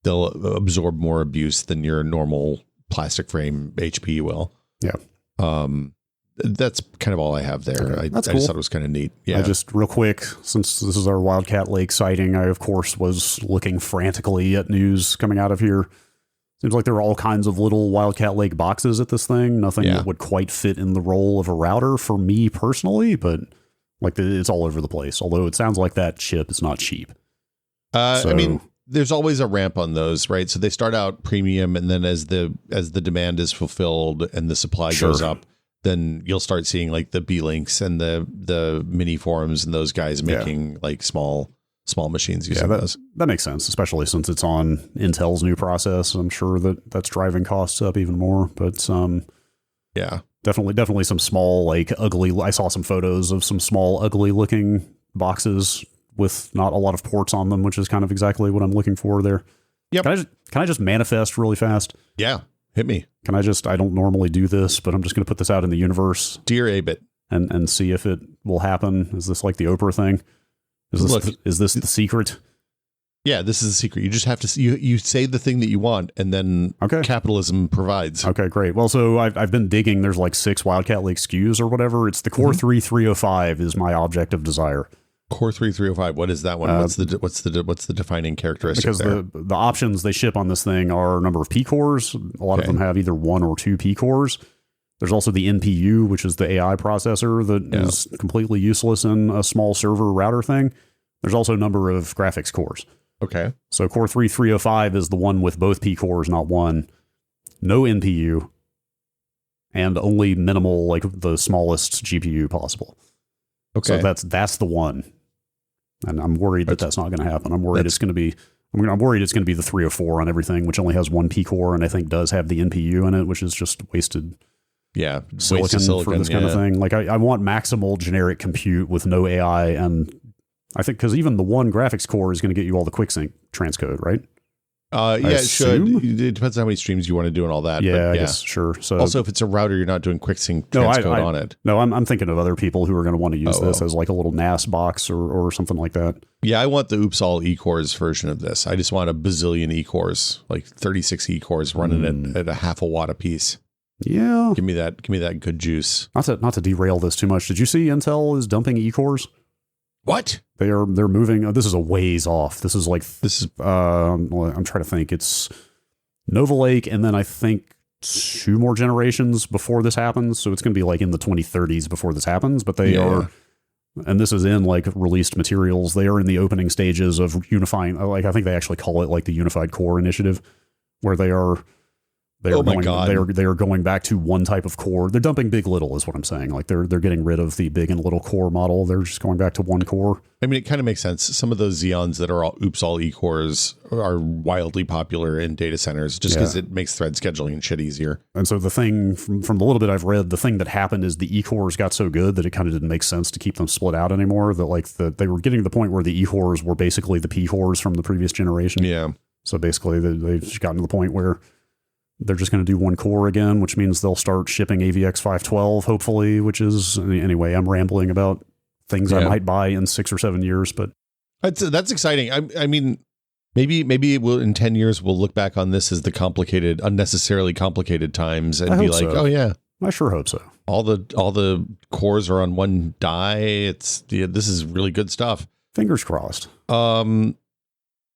absorb more abuse than your normal plastic frame HP will. Yeah. That's kind of all I have there. Okay. I cool. just thought it was kind of neat. Yeah. Just real quick, since this is our Wildcat Lake sighting, I of course was looking frantically at news coming out of here. Seems like there are all kinds of little Wildcat Lake boxes at this thing. Nothing that would quite fit in the role of a router for me personally, but like it's all over the place. Although it sounds like that chip is not cheap. I mean, there's always a ramp on those, right? So they start out premium, and then as the demand is fulfilled and the supply goes up, then you'll start seeing like the B-Links and the mini forums and those guys making like small machines using those. That makes sense, especially since it's on Intel's new process. I'm sure that's driving costs up even more. But definitely some small, like ugly. I saw some photos of some small, ugly looking boxes with not a lot of ports on them, which is kind of exactly what I'm looking for there. Yep. Can I just manifest really fast? Yeah, hit me. I don't normally do this, but I'm just going to put this out in the universe. Dear Abit. And see if it will happen. Is this like the Oprah thing? Is this the secret? Yeah, this is the secret. You just have to you say the thing that you want, and then capitalism provides. Okay, great. Well, so I've been digging. There's like 6 Wildcat Lake SKUs or whatever. It's the Core 3305 is my object of desire. Core 3305. What is that one? What's the defining characteristic? Because there? the options they ship on this thing are a number of P cores. A lot of them have either 1 or 2 P cores. There's also the NPU, which is the AI processor that is completely useless in a small server router thing. There's also a number of graphics cores. Okay. So Core 3305 is the one with both P cores, not 1. No NPU. And only minimal, like the smallest GPU possible. Okay. So that's the one. And I'm worried that's not going to happen. I'm worried it's going to be the 304 on everything, which only has 1 P core and I think does have the NPU in it, which is just wasted. Yeah, silicon for this kind of thing. Like I want maximal generic compute with no AI, and I think because even the 1 graphics core is going to get you all the QuickSync transcode, right? It should. It depends on how many streams you want to do and all that. Yeah, I guess sure. So also, if it's a router, you're not doing QuickSync transcode on it. No, I'm thinking of other people who are going to want to use this as like a little NAS box or something like that. Yeah, I want the Oops All E-cores version of this. I just want a bazillion E-cores, like 36 E-cores running at a half a watt a piece. Yeah, give me that good juice. Not to derail this too much. Did you see Intel is dumping E-cores? What? They're moving. This is a ways off. I'm trying to think. It's Nova Lake, and then I think 2 more generations before this happens. So it's going to be like in the 2030s before this happens. But they are, and this is in like released materials. They are in the opening stages of unifying. Like I think they actually call it like the Unified Core Initiative, where they They oh are my going, God. They are going back to one type of core. They're dumping big little is what I'm saying. Like they're getting rid of the big and little core model. They're just going back to one core. I mean, it kind of makes sense. Some of those Xeons that are all E-cores are wildly popular in data centers just because it makes thread scheduling and shit easier. And so the thing from the little bit I've read, the thing that happened is the E-cores got so good that it kind of didn't make sense to keep them split out anymore. That they were getting to the point where the E-cores were basically the P-cores from the previous generation. Yeah. So basically they've just gotten to the point where they're just going to do one core again, which means they'll start shipping AVX 512, hopefully, which is, anyway, I'm rambling about things I might buy in 6 or 7 years, but that's exciting. I mean, maybe we'll, in 10 years, we'll look back on this as the unnecessarily complicated times and be like, oh yeah, I sure hope so. All the cores are on one die. This is really good stuff. Fingers crossed.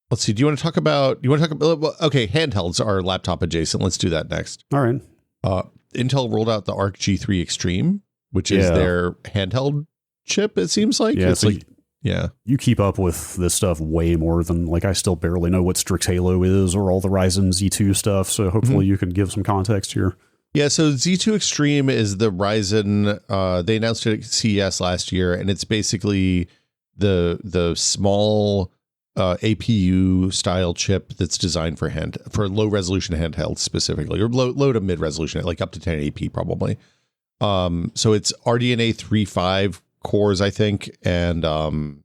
Let's see. Do you want to talk about, okay, handhelds are laptop adjacent. Let's do that next. All right. Intel rolled out the Arc G3 Extreme, which is their handheld chip, it seems like. Yeah, it's like, yeah. You keep up with this stuff way more than, like, I still barely know what Strix Halo is or all the Ryzen Z2 stuff. So hopefully you can give some context here. Yeah, so Z2 Extreme is the Ryzen. They announced it at CES last year, and it's basically the small APU style chip that's designed for low resolution handhelds specifically, or low to mid resolution, like up to 1080p probably. So it's RDNA 3.5 cores, I think, and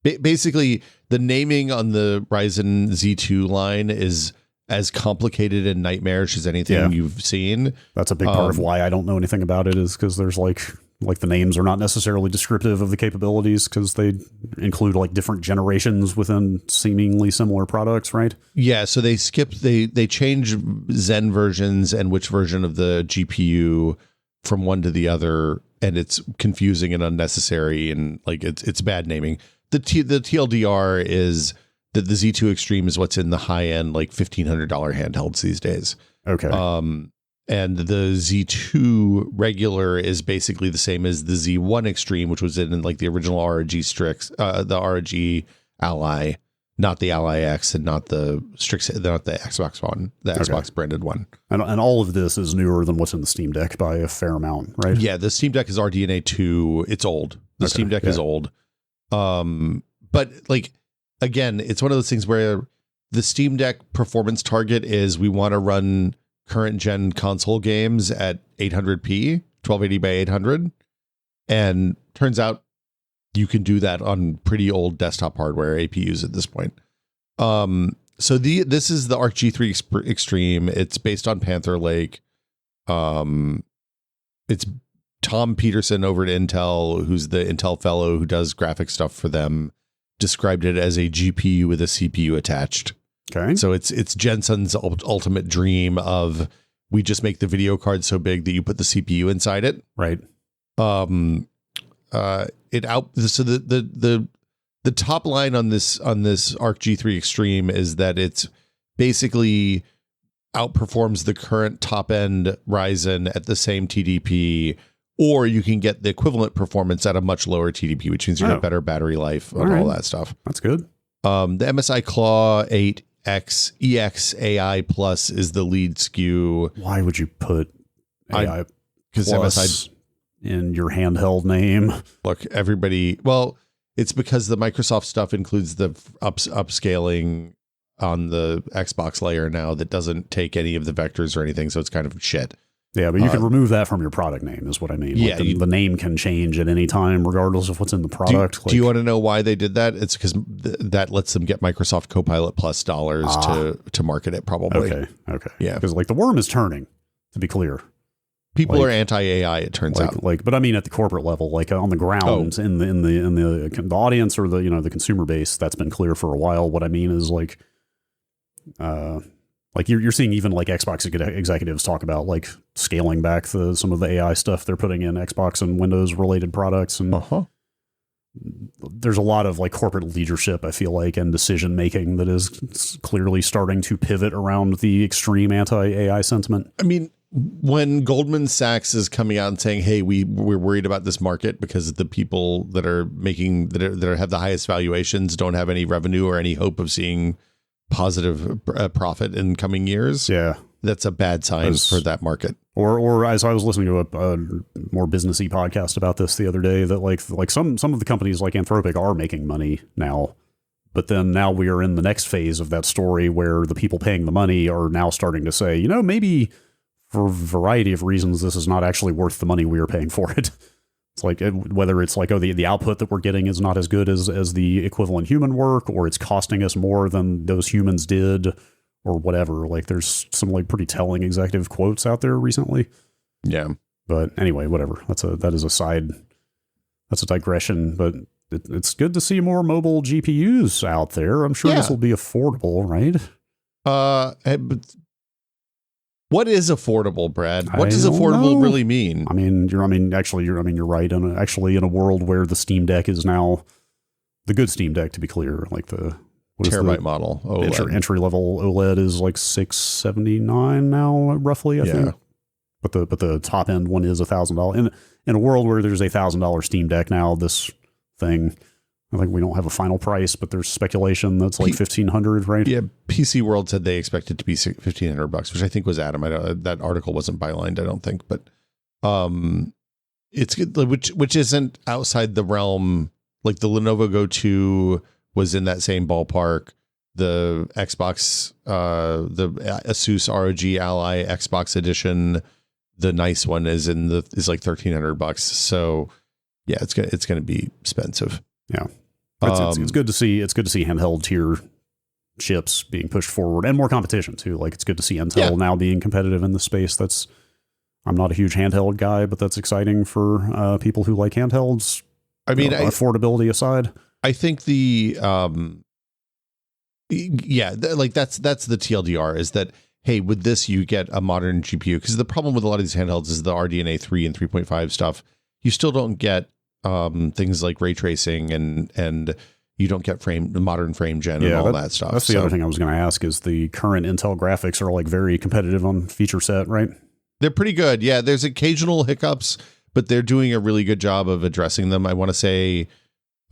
basically the naming on the Ryzen Z2 line is as complicated and nightmarish as anything you've seen. That's a big part of why I don't know anything about it, is because there's like the names are not necessarily descriptive of the capabilities, because they include like different generations within seemingly similar products, right? Yeah, so they change Zen versions and which version of the GPU from one to the other, and it's confusing and unnecessary, and like it's bad naming. The TLDR is that the Z2 Extreme is what's in the high end, like $1,500 handhelds these days. Okay. And the Z2 regular is basically the same as the Z1 Extreme, which was in like the original ROG Strix, the ROG Ally, not the Ally X, and not the Strix, not the Xbox one, the Xbox branded one. And all of this is newer than what's in the Steam Deck by a fair amount, right? Yeah, the Steam Deck is RDNA 2. It's old. The Steam Deck is old. But like, again, it's one of those things where the Steam Deck performance target is we want to run current gen console games at 800p, 1280 by 800. And turns out you can do that on pretty old desktop hardware APUs at this point. So this is the Arc G3 Extreme. It's based on Panther Lake. It's Tom Peterson over at Intel, who's the Intel fellow who does graphic stuff for them, described it as a GPU with a CPU attached. Okay. So it's Jensen's ultimate dream of, we just make the video card so big that you put the CPU inside it. Right. So the top line on this Arc G3 Extreme is that it's basically outperforms the current top end Ryzen at the same TDP, or you can get the equivalent performance at a much lower TDP, which means you get better battery life and all that stuff. That's good. The MSI Claw 8 X EX AI Plus is the lead SKU. Why would you put AI Plus MSI in your handheld name? Look, everybody. Well, it's because the Microsoft stuff includes the upscaling on the Xbox layer now that doesn't take any of the vectors or anything, so it's kind of shit. Yeah, but you can remove that from your product name, is what I mean. Yeah, like the name can change at any time, regardless of what's in the product. Do you want to know why they did that? It's because that lets them get Microsoft Copilot Plus dollars to market it, probably. Okay. Yeah, because like the worm is turning, to be clear. People are anti-AI, it turns out. But I mean, at the corporate level, like on the ground, in the audience or the consumer base, that's been clear for a while. What I mean is like you're seeing even like Xbox executives talk about like scaling back some of the AI stuff they're putting in Xbox and Windows related products, and there's a lot of like corporate leadership, I feel like, and decision making that is clearly starting to pivot around the extreme anti-AI sentiment. I mean, when Goldman Sachs is coming out and saying, "Hey, we're worried about this market because the people that are making that have the highest valuations don't have any revenue or any hope of seeing positive profit in coming years." Yeah. that's a bad sign for that market. Or as I was listening to a more businessy podcast about this the other day, that like some of the companies like Anthropic are making money now, but then now we are in the next phase of that story where the people paying the money are now starting to say, maybe for a variety of reasons, this is not actually worth the money we are paying for it. It's like, whether it's like, the output that we're getting is not as good as the equivalent human work, or it's costing us more than those humans did, or whatever. Like, there's some like pretty telling executive quotes out there recently. Yeah. But anyway, whatever. That's a digression, but it's good to see more mobile GPUs out there. I'm sure this will be affordable, right? But what is affordable, Brad? What does affordable really mean? You're right. Actually, in a world where the Steam Deck is now the good Steam Deck, to be clear, like the terabyte model OLED. Entry level OLED is like $679 now, roughly. I think. But the top end one is $1,000. In a world where there's $1,000 Steam Deck now, this thing, I think we don't have a final price, but there's speculation that's like $1,500, right? Yeah, PC World said they expect it to be $1,500, which I think was Adam. That article wasn't bylined, I don't think, but it's good, which isn't outside the realm. Like the Lenovo Go 2 was in that same ballpark. The Xbox, the Asus ROG Ally Xbox Edition, the nice one is like $1,300. So yeah, it's gonna be expensive. Yeah. It's good to see. It's good to see handheld tier chips being pushed forward, and more competition too. Like, it's good to see Intel now being competitive in the space. I'm not a huge handheld guy, but that's exciting for people who like handhelds. Affordability aside, I think that's the TLDR is that, hey, with this you get a modern GPU, because the problem with a lot of these handhelds is the RDNA 3 and 3.5 stuff. You still don't get things like ray tracing, and you don't get the modern frame gen and all that stuff. That's the other thing I was going to ask, is the current Intel graphics are like very competitive on feature set, right? They're pretty good. Yeah, there's occasional hiccups, but they're doing a really good job of addressing them. I want to say,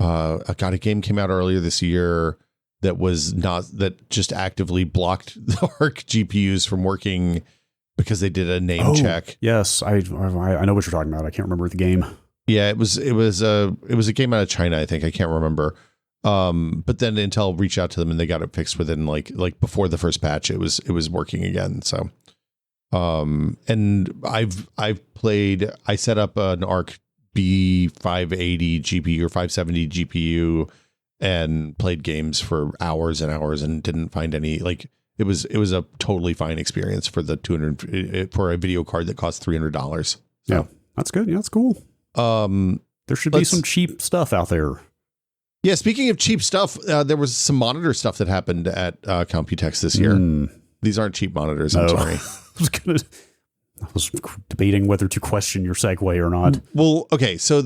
a game came out earlier this year that just actively blocked the ARC GPUs from working because they did a name check. Yes, I know what you're talking about. I can't remember the game. Yeah, it was a game out of China, I think. I can't remember. But then Intel reached out to them and they got it fixed within like before the first patch. It was working again. So, and I set up an ARC B580 GPU or 570 GPU and played games for hours and hours and didn't find any, like, it was a totally fine experience for the for a video card that cost $300. So. Yeah, that's good. Yeah, that's cool. There should be some cheap stuff out there. Yeah, speaking of cheap stuff, there was some monitor stuff that happened at Computex this year. These aren't cheap monitors, I'm sorry. I was debating whether to question your segue or not. Well, okay, so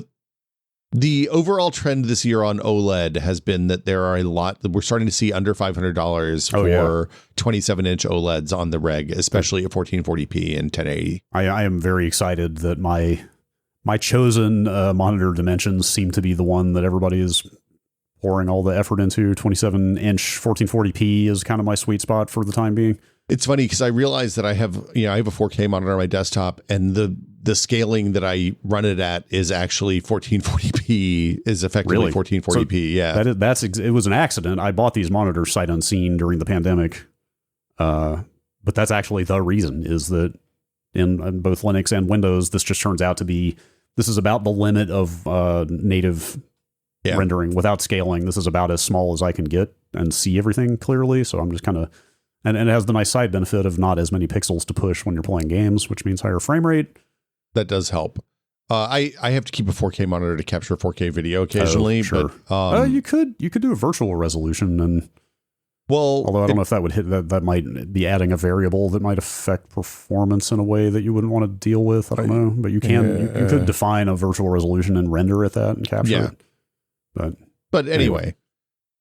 the overall trend this year on OLED has been that there are we're starting to see under $500 for 27-inch OLEDs on the reg, especially at 1440p and 1080. I am very excited that my chosen monitor dimensions seem to be the one that everybody is pouring all the effort into. 27-inch 1440p is kind of my sweet spot for the time being. It's funny because I realized that I have a 4K monitor on my desktop, and the scaling that I run it at is actually 1440p, is effectively 1440p. So it was an accident. I bought these monitors sight unseen during the pandemic. But that's actually the reason, is that in both Linux and Windows, this just turns out to be, this is about the limit of native rendering without scaling. This is about as small as I can get and see everything clearly. So I'm just kind of, and it has the nice side benefit of not as many pixels to push when you're playing games, which means higher frame rate. That does help. I have to keep a 4K monitor to capture 4K video occasionally. Sure. But you could do a virtual resolution, and although I don't know if that would that might be adding a variable that might affect performance in a way that you wouldn't want to deal with. I don't know, but you could define a virtual resolution and render at that and capture it. But anyway.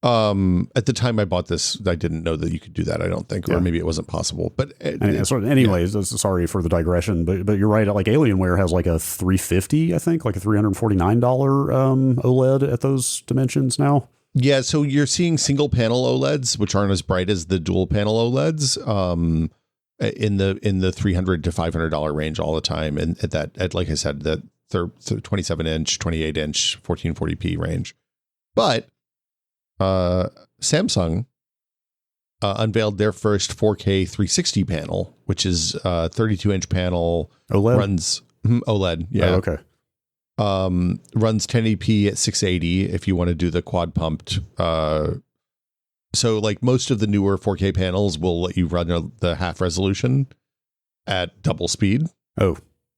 At the time I bought this, I didn't know that you could do that, I don't think, or maybe it wasn't possible. But sorry for the digression, but you're right. Like Alienware has like a $350, I think, like a $349 OLED at those dimensions now. Yeah, so you're seeing single panel OLEDs, which aren't as bright as the dual panel OLEDs. in the $300 to $500 range all the time, and at like I said, the 27 inch, 28 inch, 1440p range. But Samsung unveiled their first 4K 360 panel, which is a 32 inch panel. OLED runs OLED. Yeah. Oh, okay. Runs 1080p at 680 if you want to do the quad pumped. So like most of the newer 4K panels will let you run the half resolution at double speed. Oh.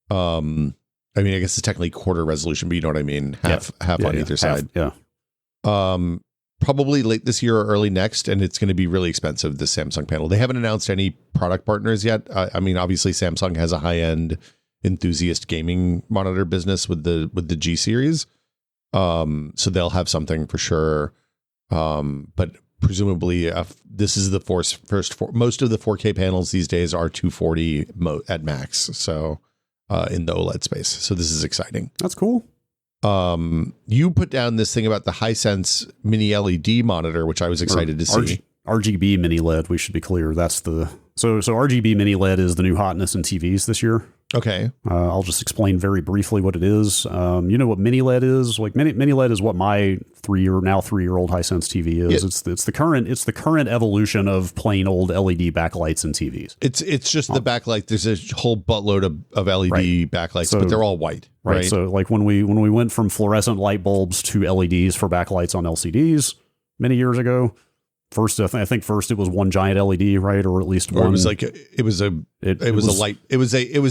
I mean, I guess it's technically quarter resolution, but you know what I mean? Half on either side. Yeah. Probably late this year or early next, and it's going to be really expensive, this Samsung panel. They haven't announced any product partners yet. I mean, obviously Samsung has a high-end enthusiast gaming monitor business with the G series. So they'll have something for sure. But presumably this is the most of the 4K panels these days are 240 at max. So in the OLED space. So this is exciting. That's cool. You put down this thing about the Hisense mini LED monitor, which I was excited to see. RGB mini LED, we should be clear. That's so RGB mini LED is the new hotness in TVs this year. Okay. I'll just explain very briefly what it is. You know what mini LED is? Like mini LED is what my 3-year-old Hisense TV is. Yeah. It's the current evolution of plain old LED backlights in TVs. It's just the backlight. There's a whole buttload of LED backlights, but they're all white. Right. So like when we went from fluorescent light bulbs to LEDs for backlights on LCDs many years ago. First, I think it was one giant LED, right, or at least one. It was like it was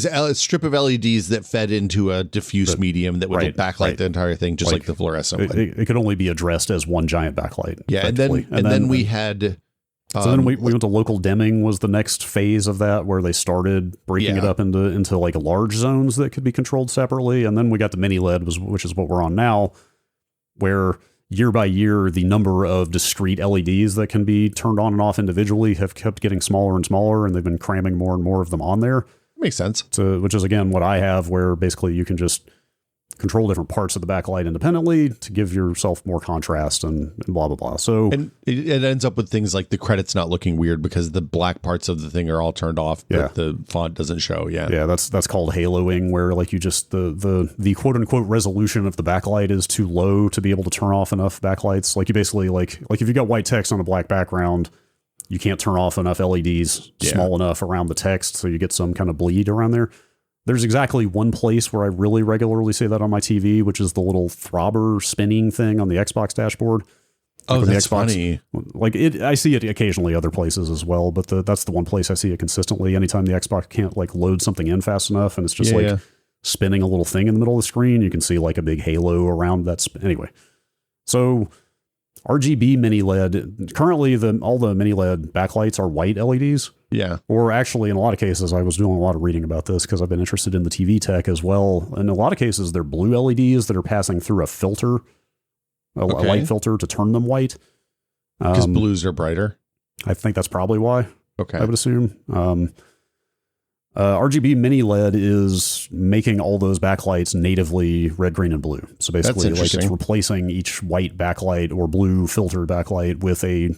a strip of LEDs that fed into a diffuse medium that would backlight the entire thing, just like the fluorescent. It could only be addressed as one giant backlight. Yeah, and then we had. So then we went to local dimming was the next phase of that, where they started breaking it up into like large zones that could be controlled separately, and then we got the mini LED, which is what we're on now, where year by year, the number of discrete LEDs that can be turned on and off individually have kept getting smaller and smaller, and they've been cramming more and more of them on there. Makes sense. So, which is, again, what I have, where basically you can just control different parts of the backlight independently to give yourself more contrast and blah, blah, blah. So, and it ends up with things like the credits not looking weird because the black parts of the thing are all turned off, but the font doesn't show. Yeah. That's called haloing, where like you just, the quote unquote resolution of the backlight is too low to be able to turn off enough backlights. Like you basically like if you got white text on a black background, you can't turn off enough LEDs small enough around the text. So you get some kind of bleed around there. There's exactly one place where I really regularly see that on my TV, which is the little throbber spinning thing on the Xbox dashboard. Oh, that's funny. Like I see it occasionally other places as well, but that's the one place I see it consistently. Anytime the Xbox can't like load something in fast enough, and it's just spinning a little thing in the middle of the screen, you can see like a big halo around that. Anyway, so RGB mini LED. Currently, all the mini LED backlights are white LEDs. Yeah. Or actually, in a lot of cases, I was doing a lot of reading about this because I've been interested in the TV tech as well. In a lot of cases, they're blue LEDs that are passing through a filter, a light filter to turn them white. Because blues are brighter. I think that's probably why. Okay. I would assume. RGB mini LED is making all those backlights natively red, green, and blue. So basically, like it's replacing each white backlight or blue filtered backlight with a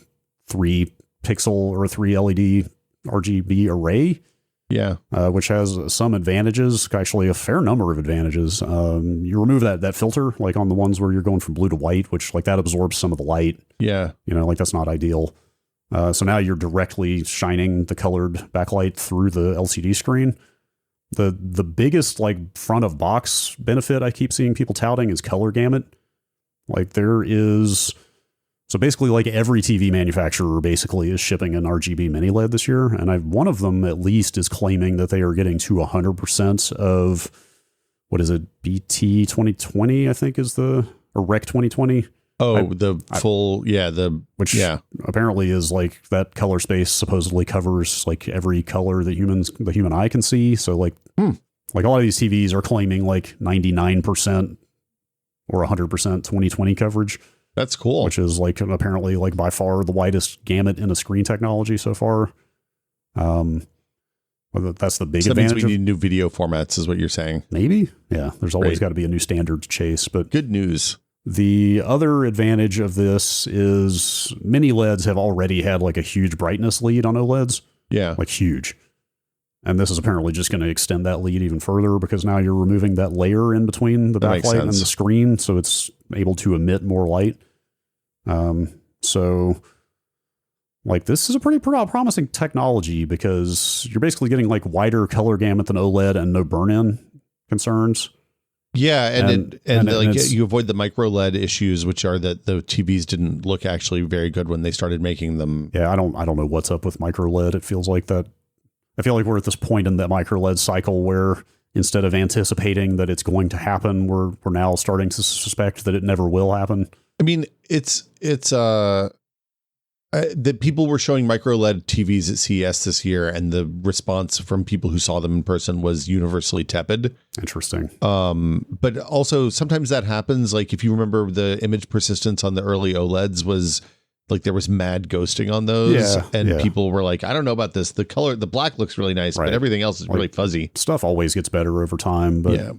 3-pixel or a 3 LED RGB array. Yeah. Which has some advantages, actually a fair number of advantages. You remove that filter, like on the ones where you're going from blue to white, which like that absorbs some of the light. Yeah. You know, like that's not ideal. So now you're directly shining the colored backlight through the LCD screen. The biggest like front of box benefit I keep seeing people touting is color gamut. Like there is, so basically like every TV manufacturer basically is shipping an RGB mini LED this year. And one of them at least is claiming that they are getting to 100% of, what is it, BT 2020, I think is or Rec 2020. Which apparently is like that color space supposedly covers like every color that the human eye can see. So like a lot of these TVs are claiming like 99% or 100% 2020 coverage. That's cool. Which is like apparently like by far the widest gamut in a screen technology so far. That's the big advantage. That means we need new video formats is what you're saying. Maybe. Yeah. There's always got to be a new standard to chase, but good news. The other advantage of this is mini LEDs have already had like a huge brightness lead on OLEDs. Yeah. Like huge. And this is apparently just going to extend that lead even further because now you're removing that layer in between the backlight and the screen, so it's able to emit more light. So, like, this is a pretty promising technology because you're basically getting like wider color gamut than OLED and no burn-in concerns. Yeah, and you avoid the micro LED issues, which are that the TVs didn't look actually very good when they started making them. Yeah, I don't know what's up with micro LED. It feels like that. I feel like we're at this point in that micro LED cycle where instead of anticipating that it's going to happen, we're now starting to suspect that it never will happen. I mean, it's that people were showing micro LED TVs at CES this year, and the response from people who saw them in person was universally tepid. Interesting. But also sometimes that happens. Like if you remember, the image persistence on the early OLEDs was like there was mad ghosting on those, and people were like, I don't know about this. The black looks really nice, but everything else is really fuzzy. Stuff always gets better over time, but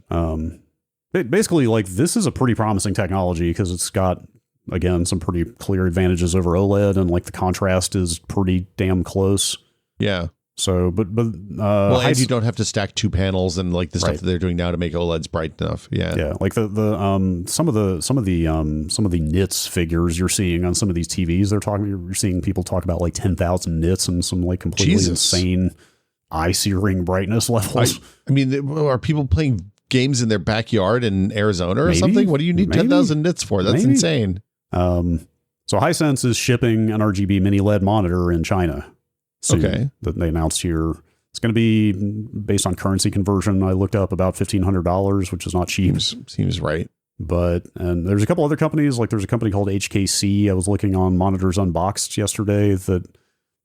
basically, like, this is a pretty promising technology because it's got, again, some pretty clear advantages over OLED, and like the contrast is pretty damn close. Yeah. So, and you don't have to stack two panels and like the stuff that they're doing now to make OLEDs bright enough. Yeah. Yeah. Like some of the nits figures you're seeing on some of these TVs, you're seeing people talk about like 10,000 nits and some like completely insane eye-searing brightness levels. I mean, are people playing games in their backyard in Arizona or something? What do you need 10,000 nits for? That's insane. So Hisense is shipping an RGB mini LED monitor in China soon, that they announced here. It's going to be, based on currency conversion, I looked up, about $1,500, which is not cheap. Seems right. And there's a couple other companies, like there's a company called HKC. I was looking on Monitors Unboxed yesterday that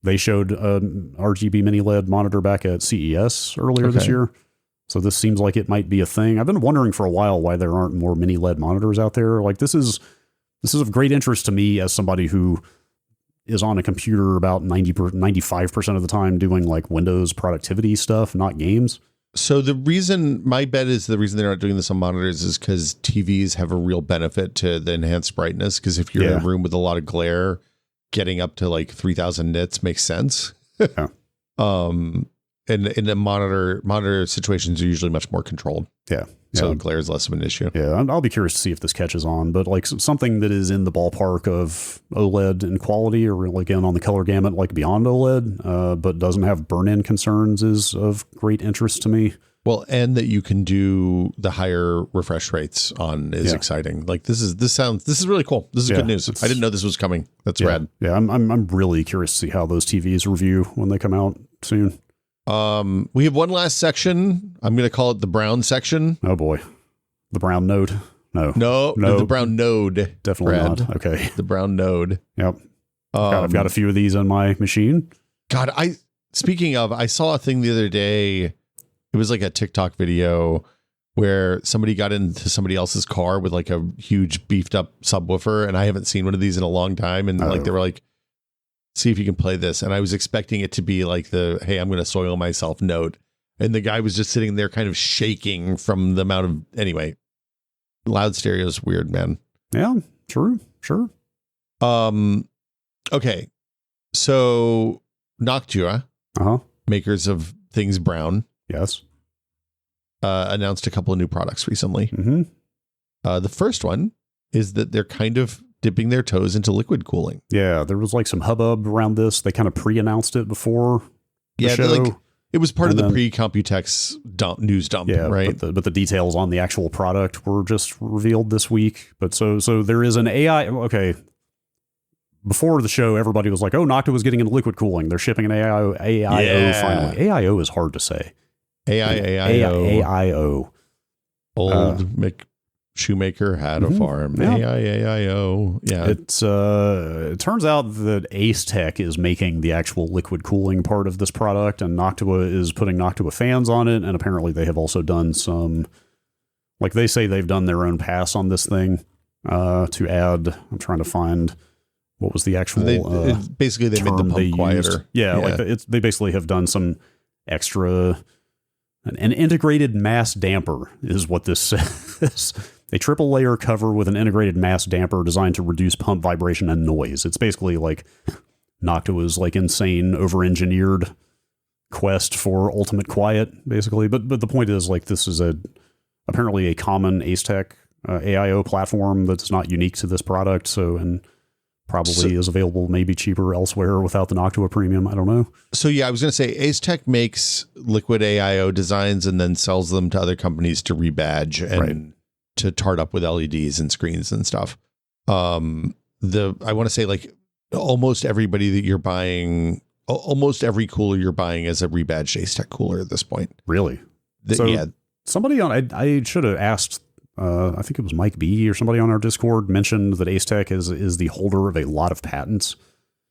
they showed an RGB mini LED monitor back at CES earlier this year. So this seems like it might be a thing. I've been wondering for a while why there aren't more mini LED monitors out there. Like this is of great interest to me as somebody who is on a computer about 95% of the time doing like Windows productivity stuff, not games. So my bet is the reason they're not doing this on monitors is because TVs have a real benefit to the enhanced brightness. Because if you're in a room with a lot of glare, getting up to like 3,000 nits makes sense. Yeah. And in the monitor situations are usually much more controlled. Yeah. So glare is less of an issue. Yeah. I'll be curious to see if this catches on, but like something that is in the ballpark of OLED in quality, or again on the color gamut, like beyond OLED, but doesn't have burn-in concerns, is of great interest to me. Well, and that you can do the higher refresh rates on is exciting. Like this is really cool. This is good news. I didn't know this was coming. That's rad. Yeah. I'm really curious to see how those TVs review when they come out soon. We have one last section. I'm going to call it the brown section. Oh boy. The brown node. No, the brown node. Definitely not. Okay. The brown node. Yep. I've got a few of these on my machine. God, speaking of, I saw a thing the other day. It was like a TikTok video where somebody got into somebody else's car with like a huge beefed up subwoofer. And I haven't seen one of these in a long time. And like, they were like, see if you can play this. And I was expecting it to be like hey, I'm going to soil myself note. And the guy was just sitting there kind of shaking from the amount of, anyway, loud stereo is weird, man. Yeah, true. Sure. Okay. So Noctua, makers of Things Brown. Yes. Announced a couple of new products recently. Mm-hmm. The first one is that they're kind of dipping their toes into liquid cooling. Yeah, there was like some hubbub around this. They kind of pre-announced it before the show. Like it was part of the pre-Computex news dump, right? But the details on the actual product were just revealed this week. But so there is an AI. Okay, before the show, everybody was like, "Oh, Noctua was getting into liquid cooling. They're shipping an AIO finally." AIO is hard to say. AIO. Old Mick Shoemaker had a farm. AIO. Yeah. It turns out that Ace Tech is making the actual liquid cooling part of this product, and Noctua is putting Noctua fans on it. And apparently they have also done some, like they say they've done their own pass on this thing to add. I'm trying to find what was the actual basically they made the pump quieter. Like they basically have done some extra. An integrated mass damper is what this says. A triple layer cover with an integrated mass damper designed to reduce pump vibration and noise. It's basically like Noctua's like insane over-engineered quest for ultimate quiet, basically. But the point is, like, this is apparently a common Acetech AIO platform that's not unique to this product. And probably is available maybe cheaper elsewhere without the Noctua premium. I don't know. So yeah, I was going to say Acetech makes liquid AIO designs and then sells them to other companies to rebadge and to tart up with LEDs and screens and stuff. I want to say like almost everybody that you're buying, almost every cooler you're buying is a rebadged Acetech cooler at this point. Really? Somebody I should have asked. I think it was Mike B or somebody on our Discord mentioned that Acetech is the holder of a lot of patents.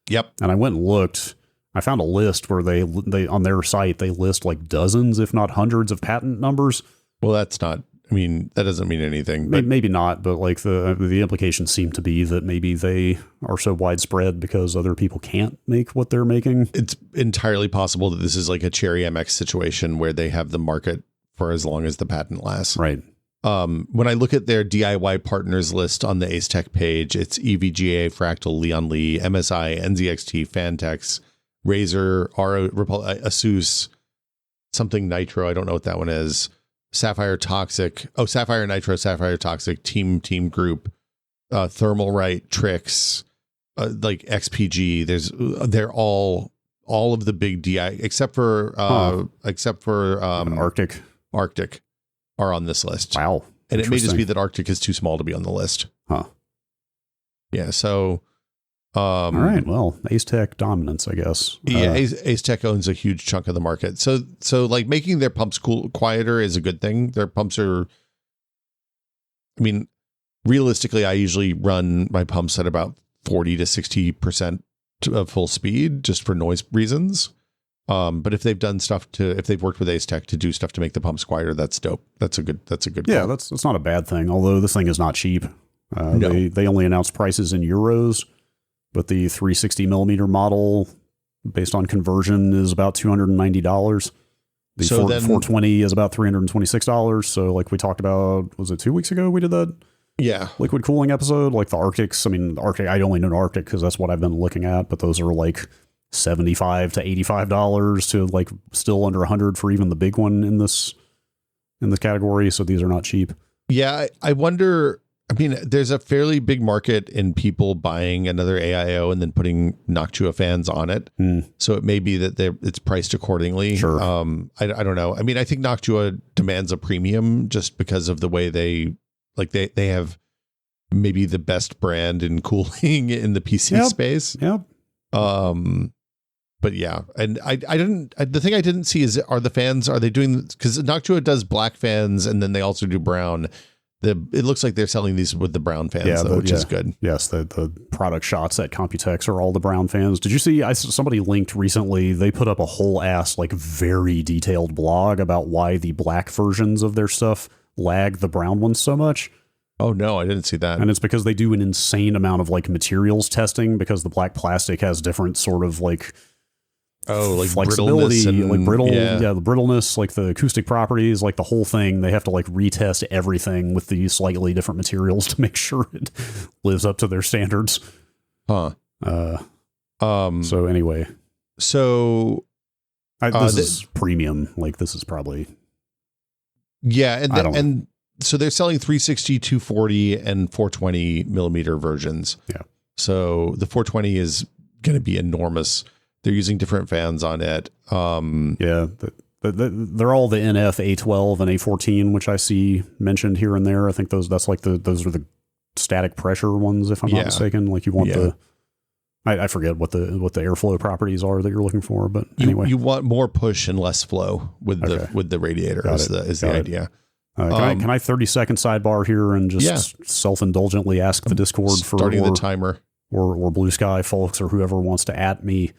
Yep. And I went and looked. I found a list where they on their site they list like dozens, if not hundreds, of patent numbers. Well, that's not. I mean, that doesn't mean anything. But maybe not, but like the implications seem to be that maybe they are so widespread because other people can't make what they're making. It's entirely possible that this is like a Cherry MX situation where they have the market for as long as the patent lasts. Right. When I look at their DIY partners list on the Acetech page, it's EVGA, Fractal, Leon Lee, MSI, NZXT, Fantex, Razer, Asus, something Nitro. I don't know what that one is. Sapphire Toxic. Oh, Sapphire Nitro, Sapphire Toxic, Team Group, Thermal Right, Trix, like XPG. They're all of the big DI except for Arctic are on this list. Wow. And it may just be that Arctic is too small to be on the list. Huh. Yeah. So, all right. Well, Acetech dominance, I guess. Yeah. Acetech owns a huge chunk of the market. So like making their pumps quieter is a good thing. Their pumps are, I mean, realistically, I usually run my pumps at about 40 to 60% of full speed just for noise reasons. But if they've done stuff if they've worked with Acetech to do stuff to make the pumps quieter, that's dope. That's a good yeah, call. that's not a bad thing. Although this thing is not cheap. No. They only announced prices in euros, but the 360 millimeter model based on conversion is about $290. The 420 is about $326. So like we talked about, was it 2 weeks ago we did that? Yeah. Liquid cooling episode, like the Arctics. I mean, the Arctic, I only know Arctic because that's what I've been looking at, but those are like $75 to $85 to like still under 100 for even the big one in this category. So these are not cheap. Yeah. I wonder, I mean, there's a fairly big market in people buying another AIO and then putting Noctua fans on it. So it may be that it's priced accordingly. Sure. I don't know. I mean, I think Noctua demands a premium just because of the way they have maybe the best brand in cooling in the PC space. Yep. But yeah, and the thing I didn't see is, are they doing, because Noctua does black fans and then they also do brown. It looks like they're selling these with the brown fans, which is good. Yes, the product shots at Computex are all the brown fans. Did you see, somebody linked recently, they put up a whole ass, like very detailed blog about why the black versions of their stuff lag the brown ones so much. Oh no, I didn't see that. And it's because they do an insane amount of like materials testing, because the black plastic has different sort of like like flexibility, and, like brittle, the brittleness, like the acoustic properties, like the whole thing. They have to like retest everything with these slightly different materials to make sure it lives up to their standards. So anyway, this is premium. Like this is probably and so they're selling 360, 240, and 420 millimeter versions. Yeah. So the 420 is going to be enormous. They're using different fans on it. They're all the NF A12 and A14, which I see mentioned here and there. I think those are the static pressure ones, if I'm not mistaken. Like you want I forget what the airflow properties are that you're looking for, but anyway, you want more push and less flow with the radiator is the idea. Can I 30-second sidebar here and just self-indulgently ask the Discord for starting the timer or Blue Sky folks or whoever wants to at me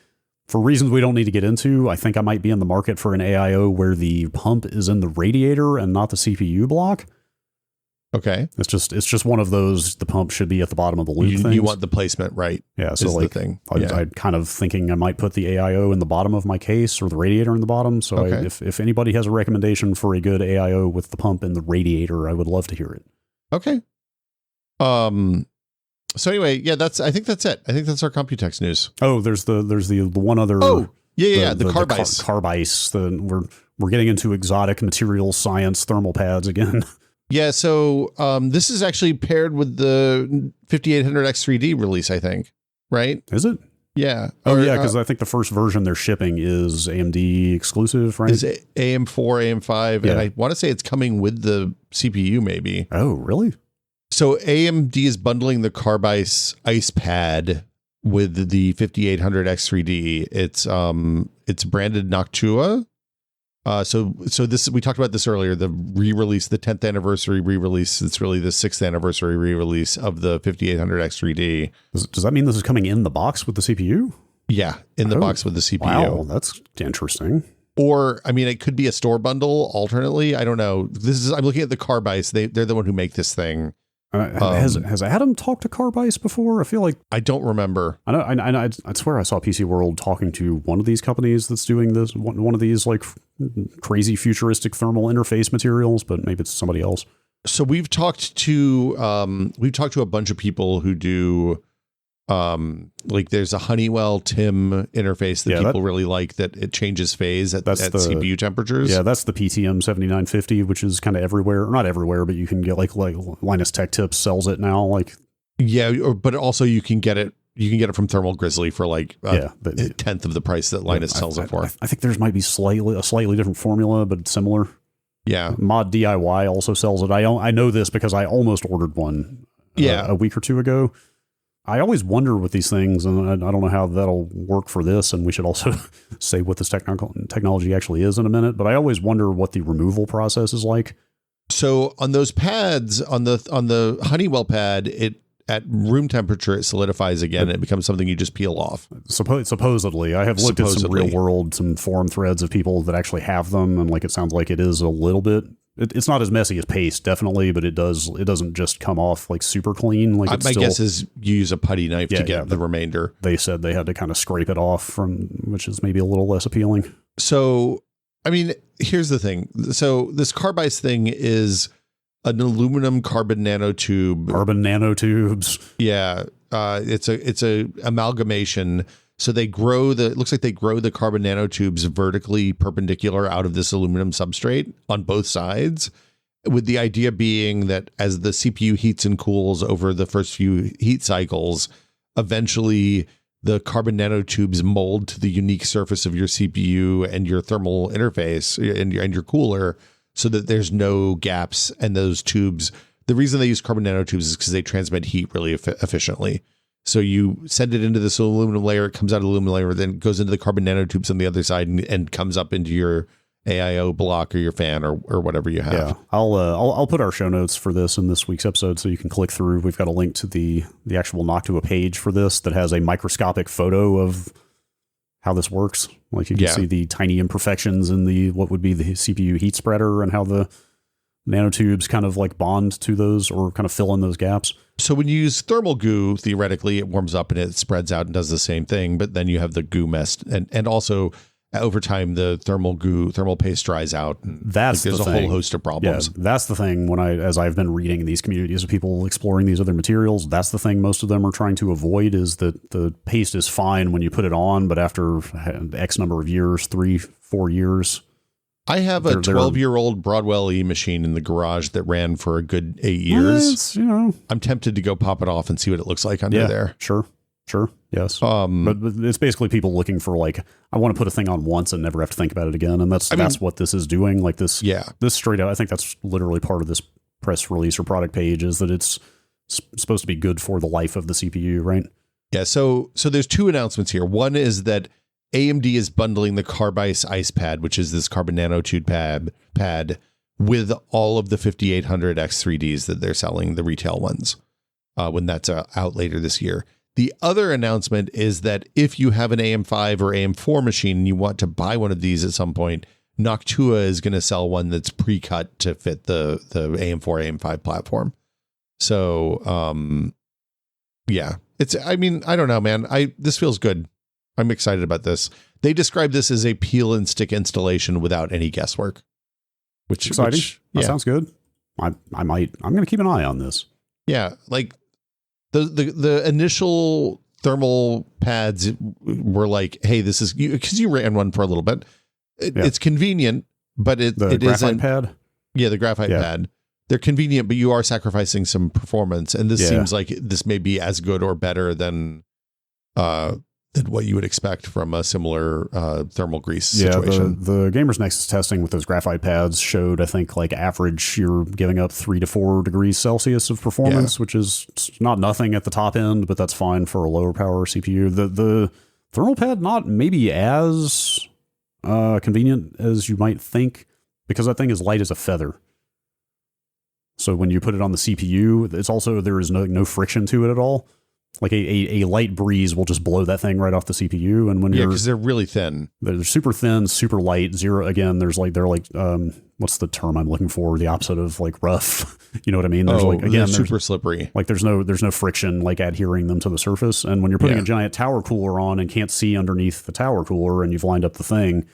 for reasons we don't need to get into? I think I might be in the market for an AIO where the pump is in the radiator and not the CPU block. Okay. It's just one of those, the pump should be at the bottom of the loop things. You want the placement right. Yeah. So like the thing. I'm kind of thinking I might put the AIO in the bottom of my case or the radiator in the bottom. So if anybody has a recommendation for a good AIO with the pump in the radiator, I would love to hear it. Okay. So anyway, I think that's it. I think that's our Computex news. Oh, there's the one other. Oh, The carb ice. Carb ice. We're getting into exotic material science thermal pads again. Yeah, so this is actually paired with the 5800X3D release, I think, right? Is it? Yeah. Because I think the first version they're shipping is AMD exclusive, right? Is AM4, AM5, and I want to say it's coming with the CPU, maybe. Oh, really? So AMD is bundling the Carb Ice pad with the 5800X3D. It's branded Noctua. So this, we talked about this earlier, the re-release, the 10th anniversary re-release. It's really the 6th anniversary re-release of the 5800X3D. Does that mean this is coming in the box with the CPU? Yeah, in the box with the CPU. Wow, that's interesting. Or, I mean, it could be a store bundle alternately. I don't know. I'm looking at the Carb Ice. They're the one who make this thing. Has Adam talked to Carb Ice before? I feel like I don't remember. I swear I saw PC World talking to one of these companies that's doing this, one of these like crazy futuristic thermal interface materials, but maybe it's somebody else. So we've talked to a bunch of people who do like there's a Honeywell TIM interface that people really like, that it changes phase at CPU temperatures. Yeah, that's the PTM 7950, which is kind of everywhere. Not everywhere, but you can get like Linus Tech Tips sells it now. Like, yeah, but also you can get it from Thermal Grizzly for like a tenth of the price that Linus sells it for. I think theirs might be a slightly different formula, but similar. Yeah. Mod DIY also sells it. I know this because I almost ordered one a week or two ago. I always wonder with these things, and I don't know how that'll work for this, and we should also say what this technology actually is in a minute, but I always wonder what the removal process is like. So on those pads, on the Honeywell pad, at room temperature, it solidifies again. It becomes something you just peel off. Supposedly. I have looked at some real world, some forum threads of people that actually have them, and like it sounds like it is a little bit. It's not as messy as paste, definitely, but it doesn't just come off like super clean. Like my guess is you use a putty knife to get the remainder. They said they had to kind of scrape it off which is maybe a little less appealing. So, I mean, here's the thing. So this Carb Ice thing is an aluminum carbon nanotube. Carbon nanotubes. Yeah. It's a amalgamation. So it looks like they grow the carbon nanotubes vertically perpendicular out of this aluminum substrate on both sides, with the idea being that as the CPU heats and cools over the first few heat cycles, eventually the carbon nanotubes mold to the unique surface of your CPU and your thermal interface and your cooler, so that there's no gaps. And those tubes, the reason they use carbon nanotubes is because they transmit heat really efficiently. So you send it into this aluminum layer, it comes out of the aluminum layer, then it goes into the carbon nanotubes on the other side and comes up into your AIO block or your fan or whatever you have. Yeah, I'll put our show notes for this in this week's episode so you can click through. We've got a link to the actual Noctua page for this that has a microscopic photo of how this works. Like you can see the tiny imperfections in what would be the CPU heat spreader and how the nanotubes kind of like bond to those or kind of fill in those gaps. So when you use thermal goo, theoretically, it warms up and it spreads out and does the same thing. But then you have the goo mess. And also over time, the thermal paste dries out. There's a whole host of problems. Yeah, that's the thing as I've been reading these communities of people exploring these other materials, that's the thing most of them are trying to avoid, is that the paste is fine when you put it on, but after X number of years, 3-4 years, I have a 12-year-old Broadwell E machine in the garage that ran for a good 8 years. I'm tempted to go pop it off and see what it looks like under there. Sure. Yes. But it's basically people looking for like, I want to put a thing on once and never have to think about it again. And that's what this is doing. Like this straight out. I think that's literally part of this press release or product page, is that it's supposed to be good for the life of the CPU, right? Yeah. So there's two announcements here. One is that AMD is bundling the Carb Ice pad, which is this carbon nanotube pad, with all of the 5800X3Ds that they're selling, the retail ones, when that's out later this year. The other announcement is that if you have an AM5 or AM4 machine and you want to buy one of these at some point, Noctua is going to sell one that's pre-cut to fit the AM4, AM5 platform. So, I don't know, man. This feels good. I'm excited about this. They describe this as a peel and stick installation without any guesswork. Which exciting. That sounds good. I'm going to keep an eye on this. Yeah. Like the initial thermal pads were like, hey, this is because you ran one for a little bit. It's convenient, but it isn't. Pad? Yeah, the graphite pad. They're convenient, but you are sacrificing some performance. And this seems like this may be as good or better than what you would expect from a similar thermal grease situation. The Gamers Nexus testing with those graphite pads showed, I think, like average, you're giving up 3 to 4 degrees Celsius of performance, which is not nothing at the top end, but that's fine for a lower power CPU. The thermal pad, not maybe as convenient as you might think, because that thing is light as a feather. So when you put it on the CPU, it's also, there is no friction to it at all. Like a light breeze will just blow that thing right off the CPU. And when because they're really thin. They're super thin, super light. Zero. Again, they're like what's the term I'm looking for? The opposite of like rough. You know what I mean? They're super slippery. Like there's no friction like adhering them to the surface. And when you're putting a giant tower cooler on and can't see underneath the tower cooler, and you've lined up the thing,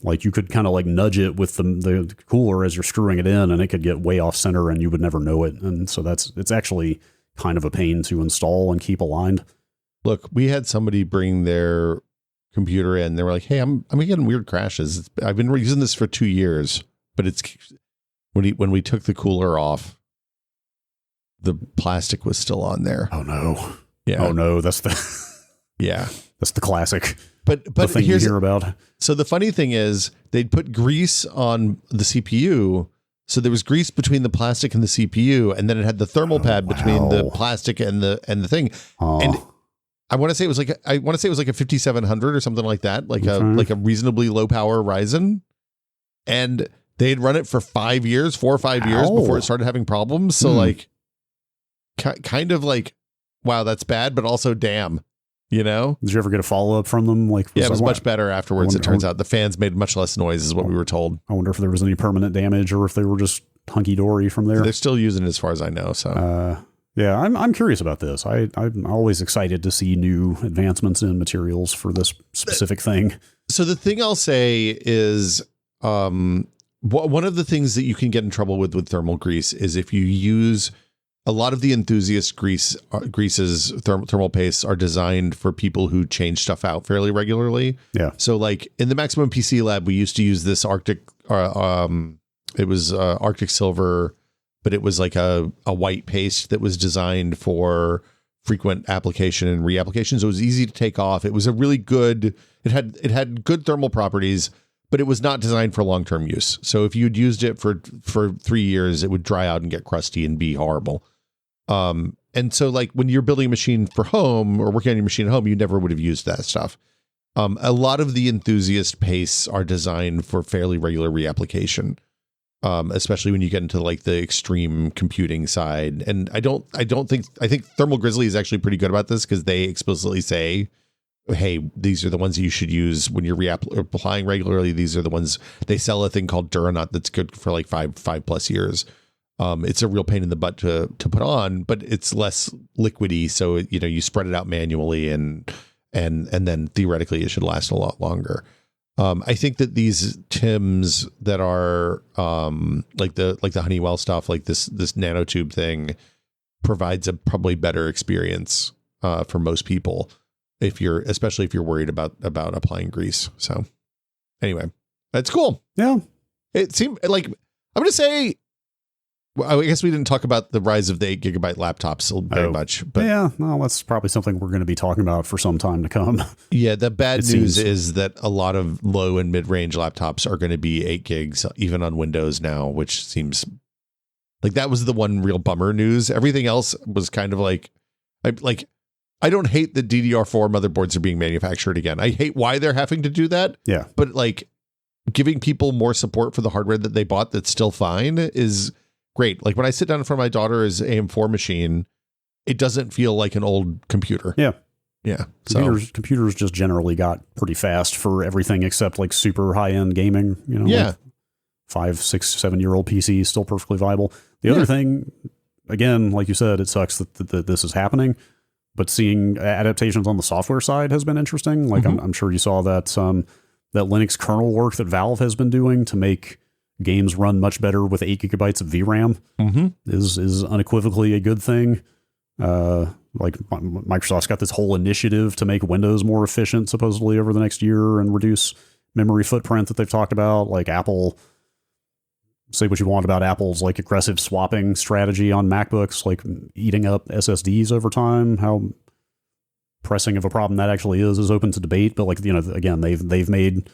like you could kind of like nudge it with the cooler as you're screwing it in, and it could get way off center, and you would never know it. And so it's actually kind of a pain to install and keep aligned. Look, we had somebody bring their computer in. They were like, "Hey, I'm getting weird crashes. I've been using this for 2 years, but it's when we took the cooler off, the plastic was still on there." Oh no! Yeah. Oh no! That's the That's the classic. But the thing you hear about. So the funny thing is, they'd put grease on the CPU. So there was grease between the plastic and the CPU, and then it had the thermal pad between the plastic and the thing. And I want to say it was like a 5700 or something like that, like a reasonably low power Ryzen. And they had run it for 5 years, 4 or 5 years before it started having problems. So like, kind of like, wow, that's bad, but also damn. You know? Did you ever get a follow-up from them? Like, it was much better afterwards. It turns out the fans made much less noise is what we were told. I wonder if there was any permanent damage or if they were just hunky-dory from there. They're still using it as far as I know. So yeah, I'm curious about this. I'm always excited to see new advancements in materials for this specific thing. So the thing I'll say is one of the things that you can get in trouble with thermal grease is if you use a lot of the enthusiast greases, thermal pastes are designed for people who change stuff out fairly regularly. Yeah. So like in the Maximum PC lab, we used to use this Arctic, it was Arctic Silver, but it was like a white paste that was designed for frequent application and reapplication. So it was easy to take off. It was a really good, it had good thermal properties, but it was not designed for long-term use. So if you'd used it for 3 years, it would dry out and get crusty and be horrible. And so like when you're building a machine for home or working on your machine at home, you never would have used that stuff. A lot of the enthusiast pastes are designed for fairly regular reapplication, especially when you get into like the extreme computing side. And I think Thermal Grizzly is actually pretty good about this because they explicitly say, hey, these are the ones you should use when you're reapplying regularly. These are the ones. They sell a thing called Duranaut that's good for like five plus years. It's a real pain in the butt to put on, but it's less liquidy. So, you spread it out manually and then theoretically it should last a lot longer. I think that these TIMs that are like the Honeywell stuff, like this nanotube thing, provides a probably better experience for most people especially if you're worried about applying grease. So anyway, that's cool. Yeah. It seemed like, I'm going to say, well, I guess we didn't talk about the rise of the 8 gigabyte laptops very much, but yeah, well, that's probably something we're going to be talking about for some time to come. Yeah. The bad news is that a lot of low and mid range laptops are going to be 8 gigs, even on Windows now, which seems like that was the one real bummer news. Everything else was kind of like, I don't hate that DDR4 motherboards are being manufactured again. I hate why they're having to do that. Yeah. But like giving people more support for the hardware that they bought that's still fine is great. Like when I sit down in front of my daughter's AM4 machine, it doesn't feel like an old computer. Yeah. Yeah. Computers just generally got pretty fast for everything except like super high end gaming, Yeah. Like 5, 6, 7 year old PC still perfectly viable. The other thing, again, like you said, it sucks that this is happening. But seeing adaptations on the software side has been interesting. Like I'm sure you saw that that Linux kernel work that Valve has been doing to make games run much better with 8 gigabytes of VRAM is unequivocally a good thing. like Microsoft's got this whole initiative to make Windows more efficient, supposedly over the next year, and reduce memory footprint that they've talked about. Like Apple, say what you want about Apple's like aggressive swapping strategy on MacBooks, like eating up SSDs over time. How pressing of a problem that actually is open to debate. But like, you know, again, they've made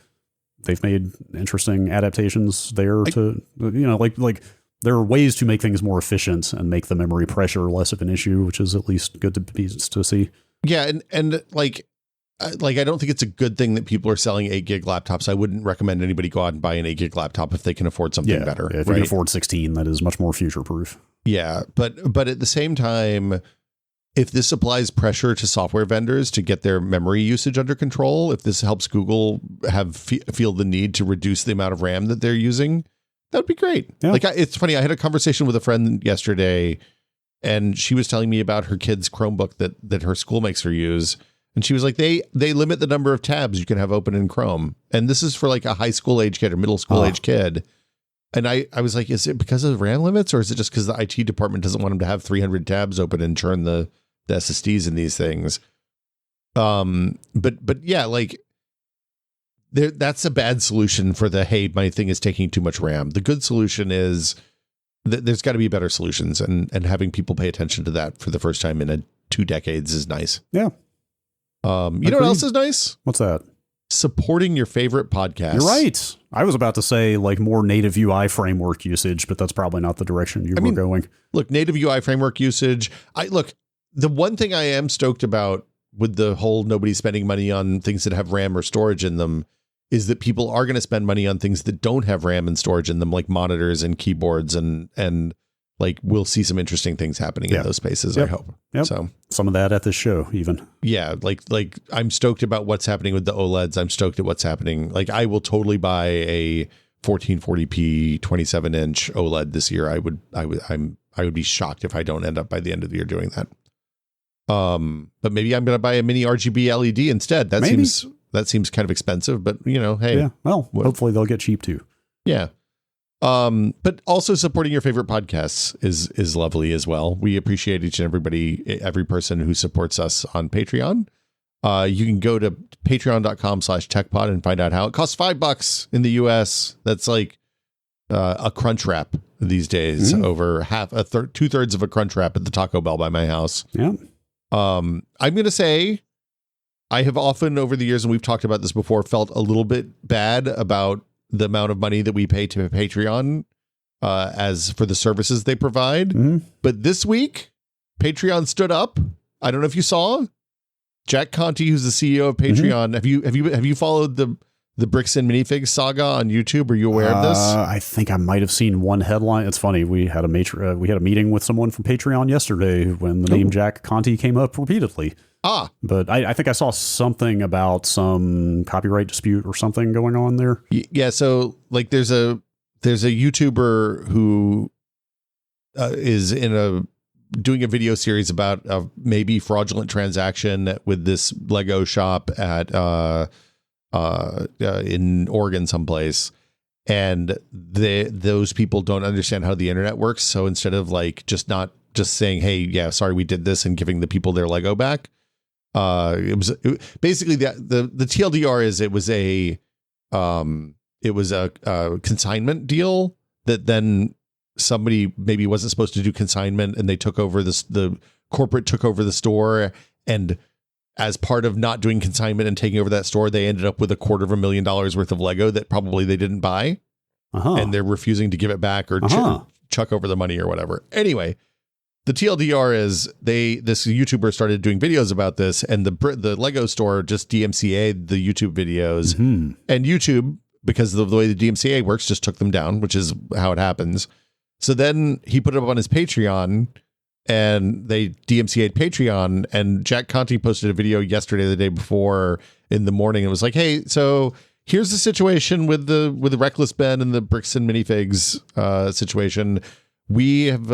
interesting adaptations there to, you know, like there are ways to make things more efficient and make the memory pressure less of an issue, which is at least good to see. Yeah. And like, I don't think it's a good thing that people are selling 8 gig laptops. I wouldn't recommend anybody go out and buy an 8 gig laptop if they can afford something better. Yeah, if you can afford 16, that is much more future proof. Yeah. But at the same time, if this applies pressure to software vendors to get their memory usage under control, if this helps Google feel the need to reduce the amount of RAM that they're using, that would be great. Yeah. Like, it's funny. I had a conversation with a friend yesterday, and she was telling me about her kid's Chromebook that her school makes her use. And she was like, they limit the number of tabs you can have open in Chrome. And this is for like a high school age kid or middle school age kid. And I was like, is it because of RAM limits, or is it just because the IT department doesn't want them to have 300 tabs open and churn the SSDs in these things? But yeah, like that's a bad solution for the, hey, my thing is taking too much RAM. The good solution is there's got to be better solutions, and having people pay attention to that for the first time in 2 decades is nice. Yeah. You know what else is nice? What's that? Supporting your favorite podcasts. You're right. I was about to say like more native UI framework usage, but that's probably not the direction you were going. Look, native UI framework usage. The one thing I am stoked about with the whole nobody spending money on things that have RAM or storage in them is that people are going to spend money on things that don't have RAM and storage in them, like monitors and keyboards, and like we'll see some interesting things happening in those spaces. I hope. Yep. So some of that at this show, even. Yeah. Like I'm stoked about what's happening with the OLEDs. I'm stoked at what's happening. Like I will totally buy a 1440p 27-inch OLED this year. I would be shocked if I don't end up by the end of the year doing that. But maybe I'm going to buy a mini RGB LED instead. That seems kind of expensive, but you know, hey. Yeah. Well, hopefully they'll get cheap too. Yeah. But also supporting your favorite podcasts is lovely as well. We appreciate every person who supports us on Patreon. You can go to patreon.com/techpod and find out how. It costs $5 in the US. That's like a crunch wrap these days, over 2/3 of a crunch wrap at the Taco Bell by my house. Yeah. I'm going to say I have often over the years, and we've talked about this before, felt a little bit bad about the amount of money that we pay to Patreon as for the services they provide. But this week, Patreon stood up. I don't know if you saw Jack Conte, who's the CEO of Patreon. Have you followed the Bricks and Minifigs saga on YouTube? Are you aware of this? I think I might have seen one headline. It's funny. We had a meeting with someone from Patreon yesterday when the name Jack Conte came up repeatedly. But I think I saw something about some copyright dispute or something going on there. Yeah. So like there's a YouTuber who is doing a video series about a maybe fraudulent transaction with this Lego shop at in Oregon someplace. And those people don't understand how the internet works. So instead of like just saying, hey, yeah, sorry, we did this, and giving the people their Lego back, basically the TLDR is it was a consignment deal that then somebody maybe wasn't supposed to do consignment, and they took over the corporate took over the store, and as part of not doing consignment and taking over that store, they ended up with $250,000 worth of Lego that probably they didn't buy, and they're refusing to give it back or chuck over the money or whatever. Anyway, the TLDR is this YouTuber started doing videos about this, and the Lego store just DMCA'd the YouTube videos, and YouTube, because of the way the DMCA works, just took them down, which is how it happens. So then he put it up on his Patreon, and they DMCA'd Patreon, and Jack Conte posted a video yesterday, the day before, in the morning, and was like, hey, so here's the situation with the Reckless Ben and the Bricks and Minifigs situation. We have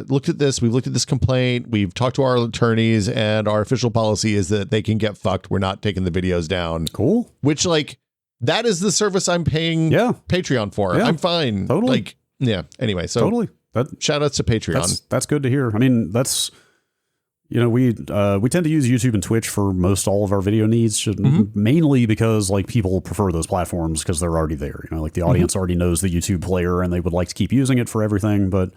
looked at this. We've looked at this complaint. We've talked to our attorneys, and our official policy is that they can get fucked. We're not taking the videos down. Cool. Which, like, that is the service I'm paying Patreon for. Yeah. I'm fine. Totally. Like, yeah. Anyway, so totally. Shout outs to Patreon. That's good to hear. I mean, that's we tend to use YouTube and Twitch for most all of our video needs, mainly because like people prefer those platforms because they're already there. Like the audience already knows the YouTube player and they would like to keep using it for everything. But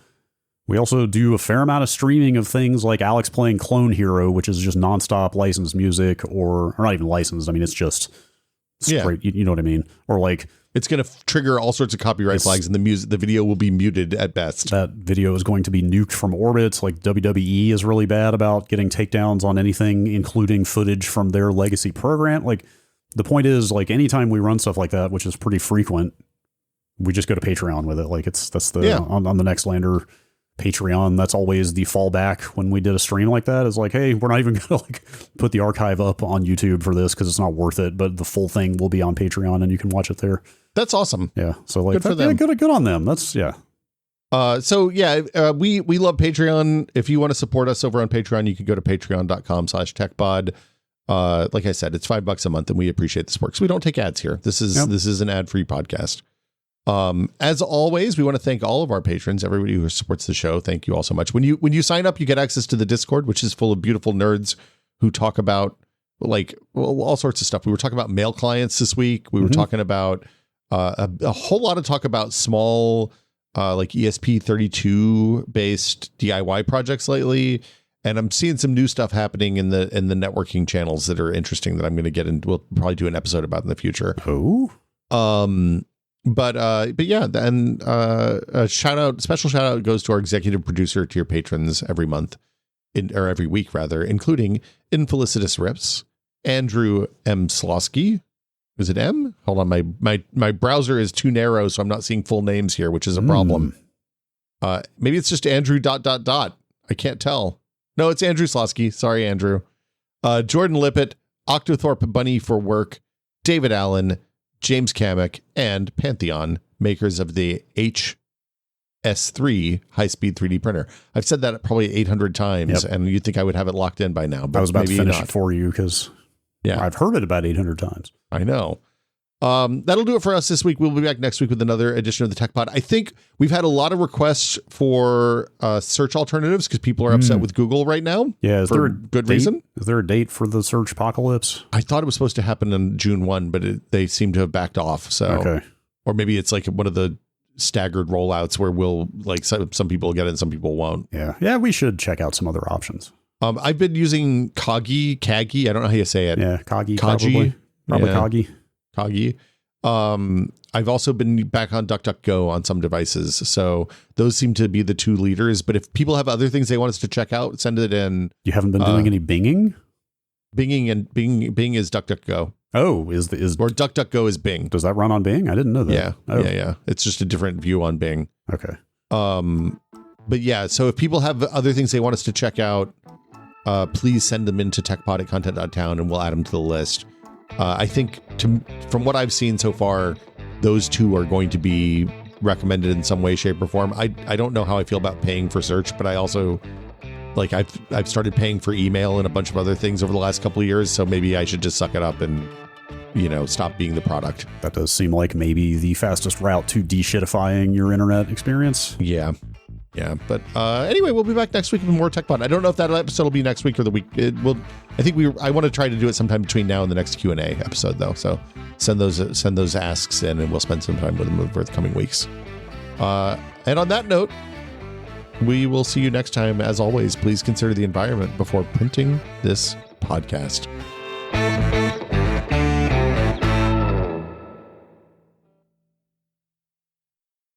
we also do a fair amount of streaming of things like Alex playing Clone Hero, which is just nonstop licensed music, or not even licensed. I mean, it's just straight. You know what I mean? Or like, it's going to trigger all sorts of copyright flags, and the video will be muted at best. That video is going to be nuked from orbit. Like WWE is really bad about getting takedowns on anything, including footage from their legacy program. Like the point is, like anytime we run stuff like that, which is pretty frequent, we just go to Patreon with it. Like on the Next Lander Patreon, that's always the fallback when we did a stream like that, is like, hey, we're not even gonna like put the archive up on YouTube for this because it's not worth it, but the full thing will be on Patreon and you can watch it there. That's awesome. Yeah, so like good for them. Good on them. That's we love Patreon. If you want to support us over on Patreon, you can go to patreon.com/techpod. Like I said, it's $5 a month, and we appreciate the support because we don't take ads here. This is an ad-free podcast. As always, we want to thank all of our patrons, everybody who supports the show. Thank you all so much. When you sign up, you get access to the Discord, which is full of beautiful nerds who talk about all sorts of stuff. We were talking about mail clients this week. We were talking about a whole lot of talk about small, like ESP32 based DIY projects lately. And I'm seeing some new stuff happening in the networking channels that are interesting that I'm going to get into. We'll probably do an episode about in the future. Oh, But yeah, and special shout out goes to our executive producer tier patrons every month, or every week rather, including Infelicitous Rips, Andrew M. Slosky. Is it M? Hold on, my browser is too narrow, so I'm not seeing full names here, which is a problem. Maybe it's just Andrew ... I can't tell. No, it's Andrew Slosky. Sorry, Andrew. Jordan Lippett, Octothorpe Bunny for Work, David Allen, James Kamek, and Pantheon, makers of the HS3 high-speed 3D printer. I've said that probably 800 times, and you'd think I would have it locked in by now. But I was about to finish it for you because I've heard it about 800 times. I know. That'll do it for us this week. We'll be back next week with another edition of the Tech Pod. I think we've had a lot of requests for search alternatives because people are upset with Google right now. Yeah, for a good reason. Is there a date for the search apocalypse? I thought it was supposed to happen on June 1, but they seem to have backed off. So, or maybe it's like one of the staggered rollouts where we'll like some people will get it and some people won't. Yeah, we should check out some other options. I've been using Kagi. I don't know how you say it. Yeah, Kagi. Probably Kagi. Kagi. I've also been back on DuckDuckGo on some devices. So those seem to be the two leaders. But if people have other things they want us to check out, send it in. You haven't been doing any binging? Bing is DuckDuckGo. Oh, or DuckDuckGo is Bing. Does that run on Bing? I didn't know that. Yeah. It's just a different view on Bing. Okay. But yeah, so if people have other things they want us to check out, please send them into techpod@content.town and we'll add them to the list. I think from what I've seen so far, those two are going to be recommended in some way, shape, or form. I don't know how I feel about paying for search, but I also I've started paying for email and a bunch of other things over the last couple of years. So maybe I should just suck it up and stop being the product. That does seem like maybe the fastest route to de-shitifying your internet experience. Yeah. But anyway, we'll be back next week with more Tech Pod. I don't know if that episode will be next week or the week. I want to try to do it sometime between now and the next Q&A episode, though. So send those asks in, and we'll spend some time with them over the coming weeks. And on that note, we will see you next time. As always, please consider the environment before printing this podcast.